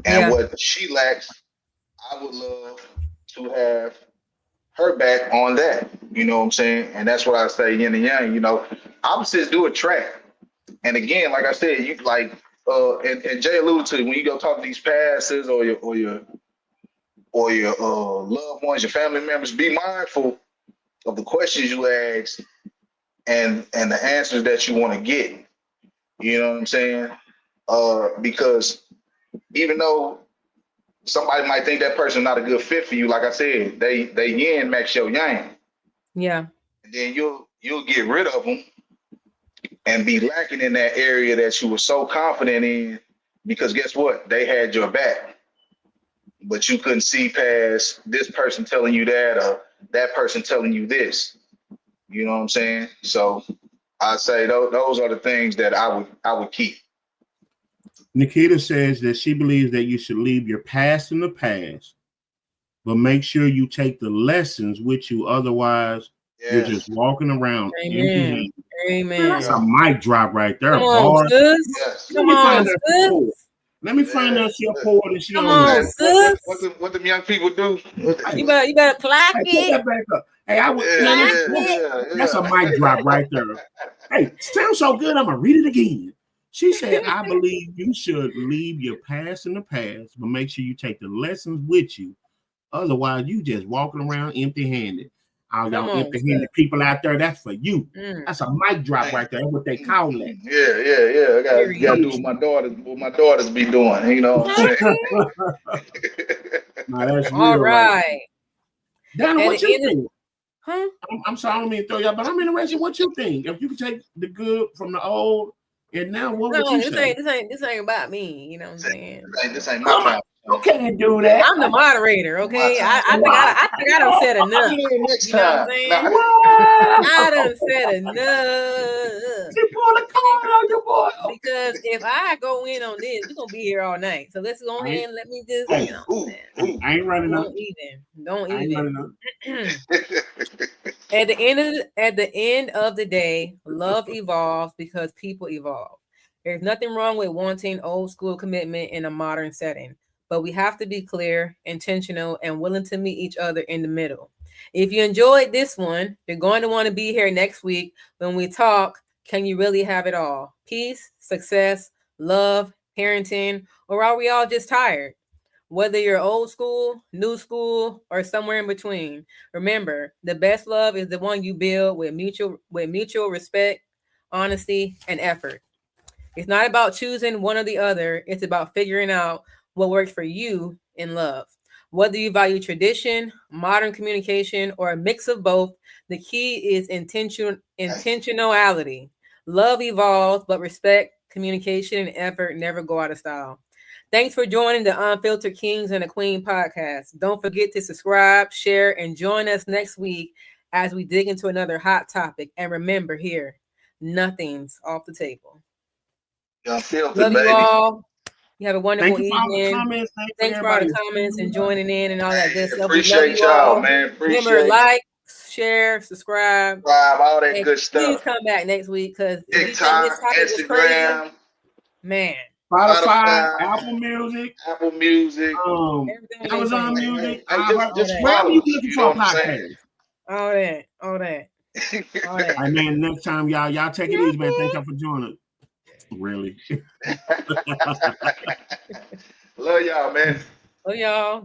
And what she lacks, I would love to have her back on that. You know what I'm saying? And that's what I say, yin and yang, opposites do attract. And again, like I said, you like and Jay alluded to, when you go talk to these pastors or your loved ones, your family members, be mindful of the questions you ask and the answers that you want to get. You know what I'm saying? Because even though somebody might think that person not a good fit for you, like I said, they yin max your yang. Yeah. And then you'll get rid of them and be lacking in that area that you were so confident in, because guess what? They had your back. But you couldn't see past this person telling you that or that person telling you this. You know what I'm saying? So I say those are the things that I would keep. Nikita says that she believes that you should leave your past in the past, but make sure you take the lessons with you. Otherwise, you're just walking around empty-handed. Amen. That's a mic drop right there. Come on, sis. Yes. Come on, sis. Let me find out she a poet and she Come on, sis. What them young people do? You better clap it. Put that back up. Hey, I would. That's a mic drop right there. Hey, sounds so good. I'm gonna read it again. She said, "I believe you should leave your past in the past, but make sure you take the lessons with you. Otherwise, you just walking around empty-handed. All y'all empty-handed people out there, that's for you. That's a mic drop right there. That's what they call it. Yeah. I gotta do what my daughters be doing. You know what I'm saying? No, that's real. All right. Donna, what you think? Huh? I'm sorry, I don't mean to throw you out, but I'm interested. What you think? If you could take the good from the old, and now what would you say? This ain't about me. You know what I'm saying? This ain't my time. You can't do that. I'm the moderator, okay? I think I done said enough. Next you know what I'm time. saying? I done said She pulled a card on your boy. Because if I go in on this, we're gonna be here all night. So let's go ahead and let me just, you know, I ain't running up. Don't even. At the end of the day, love evolves because people evolve. There's nothing wrong with wanting old school commitment in a modern setting, but we have to be clear, intentional, and willing to meet each other in the middle. If you enjoyed this one, you're going to want to be here next week when we talk. Can you really have it all? Peace, success, love, parenting, or are we all just tired? Whether you're old school, new school, or somewhere in between, remember, the best love is the one you build with mutual respect, honesty, and effort. It's not about choosing one or the other. It's about figuring out what works for you in love. Whether you value tradition, modern communication, or a mix of both, the key is intentionality. Love evolves, but respect, communication, and effort never go out of style. Thanks for joining the Unfiltered Kings and the Queen podcast. Don't forget to subscribe, share, and join us next week as we dig into another hot topic. And remember here, nothing's off the table. Love you all. You have a wonderful evening. Thanks for all the comments and joining in and all that good stuff. Appreciate y'all, man. Remember, like, share, subscribe, all that good stuff. Please come back next week because TikTok, Instagram, man. Spotify, Apple Music, Amazon Music. Just follow. You know what I'm saying? All that. All right, man. Next time, y'all take it easy, man. Thank y'all for joining. Really. Love y'all, man. Love y'all.